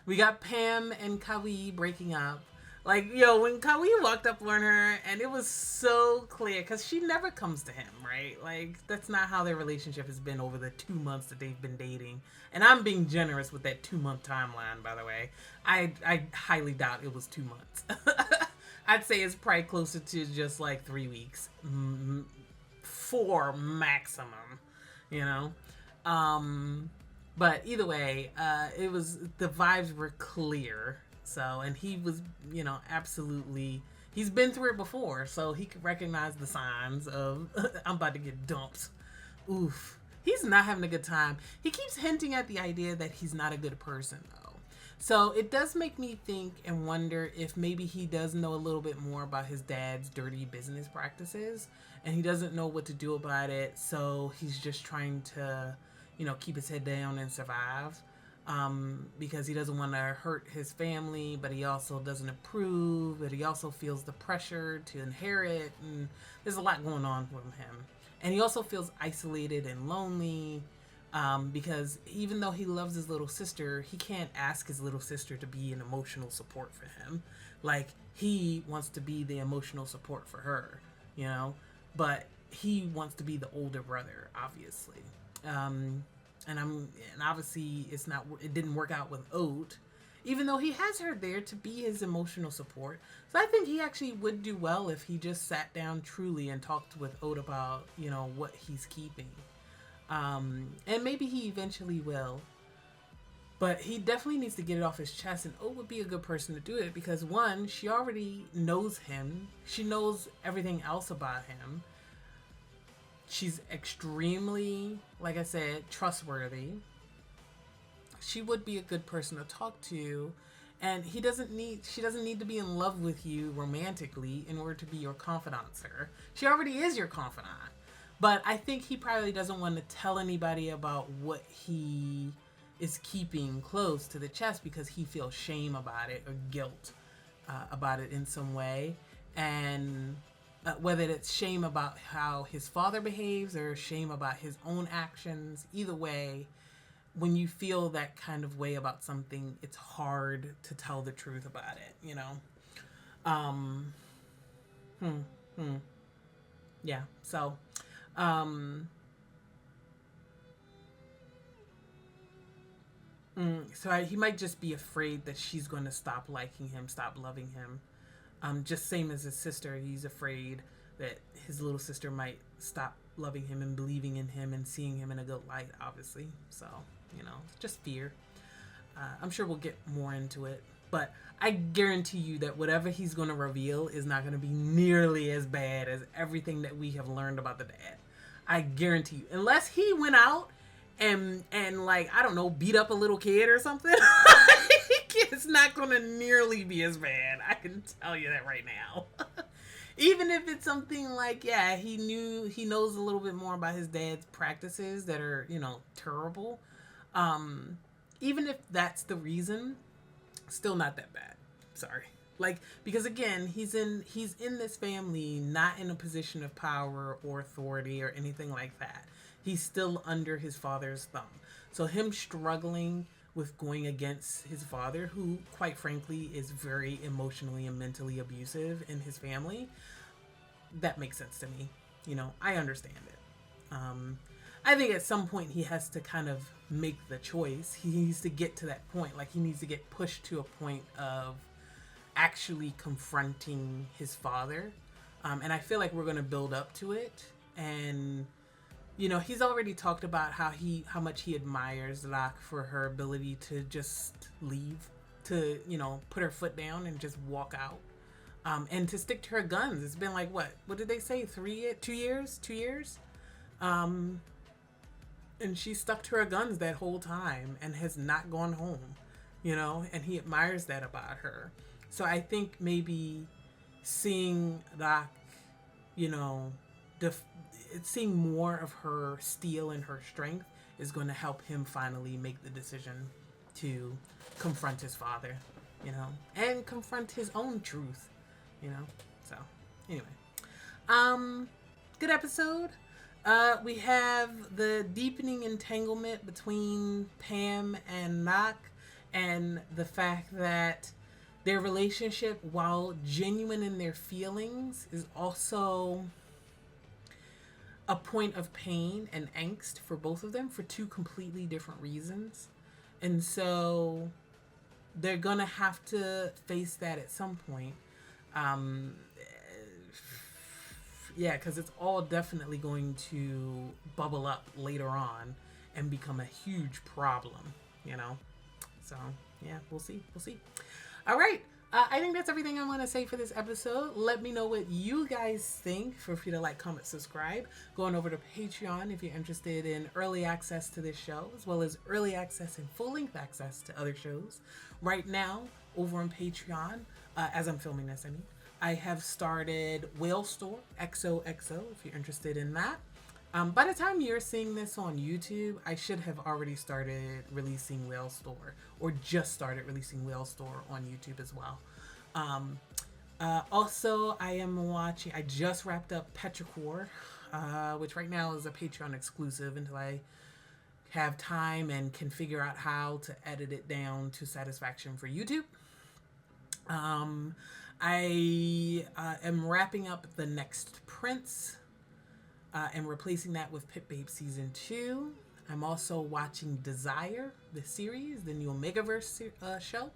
We got Pam and Kawi breaking up. Like, yo, when Kawi walked up on her, and it was so clear, because she never comes to him, right? Like, that's not how their relationship has been over the 2 months that they've been dating. And I'm being generous with that 2-month timeline, by the way. I highly doubt it was 2 months. I'd say it's probably closer to just like 3 weeks. 4 maximum, you know? But either way, the vibes were clear. So, and he was, you know, absolutely, he's been through it before, so he could recognize the signs of, I'm about to get dumped. Oof. He's not having a good time. He keeps hinting at the idea that he's not a good person, though. So it does make me think and wonder if maybe he does know a little bit more about his dad's dirty business practices, and he doesn't know what to do about it, so he's just trying to, you know, keep his head down and survive. Because he doesn't want to hurt his family, but he also doesn't approve, but he also feels the pressure to inherit, and there's a lot going on with him. And he also feels isolated and lonely, because even though he loves his little sister, he can't ask his little sister to be an emotional support for him. Like, he wants to be the emotional support for her, you know, but he wants to be the older brother, obviously. And obviously it didn't work out with Oat, even though he has her there to be his emotional support. So I think he actually would do well if he just sat down truly and talked with Oat about, you know, what he's keeping. And maybe he eventually will. But he definitely needs to get it off his chest, and Oat would be a good person to do it because, one, she already knows him. She knows everything else about him. She's extremely, like I said, trustworthy. She would be a good person to talk to, and she doesn't need to be in love with you romantically in order to be your confidant, sir. She already is your confidant. But I think he probably doesn't want to tell anybody about what he is keeping close to the chest because he feels shame about it or guilt. about it in some way. And whether it's shame about how his father behaves or shame about his own actions, either way, when you feel that kind of way about something, it's hard to tell the truth about it, you know? Yeah, so, he might just be afraid that she's going to stop liking him, stop loving him. Just same as his sister, he's afraid that his little sister might stop loving him and believing in him and seeing him in a good light, obviously. So, you know, just fear. I'm sure we'll get more into it, but I guarantee you that whatever he's going to reveal is not going to be nearly as bad as everything that we have learned about the dad. I guarantee you, unless he went out and like, I don't know, beat up a little kid or something, it's not going to nearly be as bad. I can tell you that right now. Even if it's something like, yeah, he knows a little bit more about his dad's practices that are, you know, terrible. Even if that's the reason, still not that bad. Sorry. Like, because again, he's in this family, not in a position of power or authority or anything like that. He's still under his father's thumb. So him struggling with going against his father, who quite frankly is very emotionally and mentally abusive in his family, that makes sense to me. You know, I understand it. I think at some point he has to kind of make the choice. He needs to get to that point. Like, he needs to get pushed to a point of actually confronting his father. And I feel like we're going to build up to it. And, you know, he's already talked about how much he admires Locke for her ability to just leave, to, you know, put her foot down and just walk out. And to stick to her guns. It's been like, what did they say? 2 years? 2 years? And she stuck to her guns that whole time and has not gone home, you know, and he admires that about her. So I think maybe seeing that, you know, seeing more of her steel and her strength is going to help him finally make the decision to confront his father, you know, and confront his own truth, you know. So anyway, good episode. We have the deepening entanglement between Pam and Locke, and the fact that their relationship, while genuine in their feelings, is also a point of pain and angst for both of them for two completely different reasons. And so they're gonna have to face that at some point. Yeah, because it's all definitely going to bubble up later on and become a huge problem, you know? So, yeah, we'll see. All right. I think that's everything I want to say for this episode. Let me know what you guys think. Feel free to like, comment, subscribe. Go on over to Patreon if you're interested in early access to this show, as well as early access and full-length access to other shows. Right now, over on Patreon, as I'm filming this, I have started Whale Store, XOXO, if you're interested in that. By the time you're seeing this on YouTube, I should have already started releasing Whale Store, or just started releasing Whale Store on YouTube as well. Also, I just wrapped up Pattraphus, which right now is a Patreon exclusive until I have time and can figure out how to edit it down to satisfaction for YouTube. I am wrapping up The Next Prince and replacing that with Pit Babe Season 2. I'm also watching Desire, the series, the new Omegaverse show.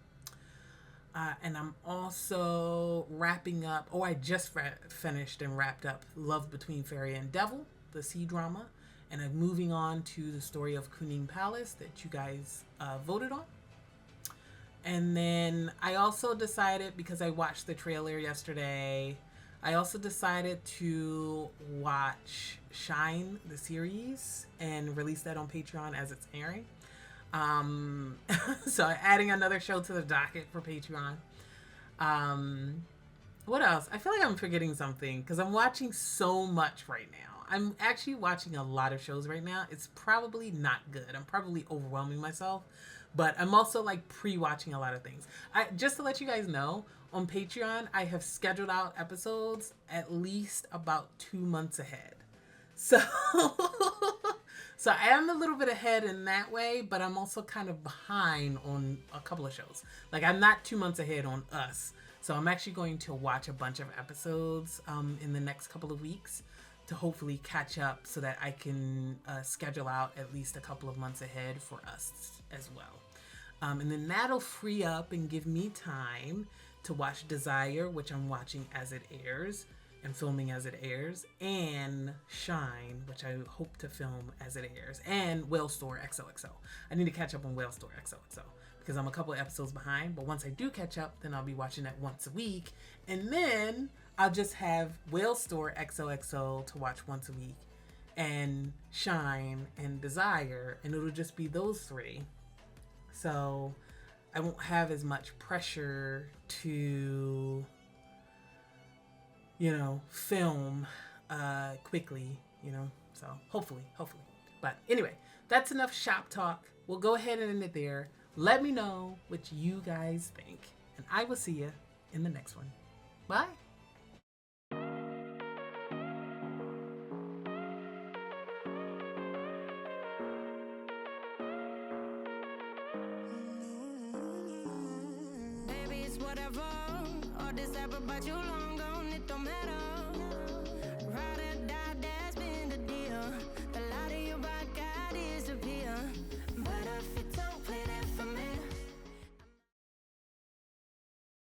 And I'm also wrapping up, I just finished and wrapped up Love Between Fairy and Devil, the C-drama. And I'm moving on to the story of Klinnium Palace that you guys voted on. And then I also decided, because I watched the trailer yesterday, I also decided to watch Shine, the series, and release that on Patreon as it's airing. So adding another show to the docket for Patreon. What else? I feel like I'm forgetting something because I'm watching so much right now. I'm actually watching a lot of shows right now. It's probably not good. I'm probably overwhelming myself, but I'm also like pre-watching a lot of things. Just to let you guys know, on Patreon, I have scheduled out episodes at least about 2 months ahead. So, so I am a little bit ahead in that way, but I'm also kind of behind on a couple of shows. Like I'm not 2 months ahead on Us. So I'm actually going to watch a bunch of episodes in the next couple of weeks to hopefully catch up so that I can schedule out at least a couple of months ahead for Us as well. And then that'll free up and give me time to watch Desire, which I'm watching as it airs and filming as it airs, and Shine, which I hope to film as it airs, and Whale Store XOXO. I need to catch up on Whale Store XOXO because I'm a couple of episodes behind, but once I do catch up, then I'll be watching that once a week, and then I'll just have Whale Store XOXO to watch once a week, and Shine and Desire, and it'll just be those three. So I won't have as much pressure to, film quickly, so hopefully. But anyway, that's enough shop talk. We'll go ahead and end it there. Let me know what you guys think, and I will see you in the next one. Bye. Baby, it's whatever. All this ever, but you long gone, it don't matter.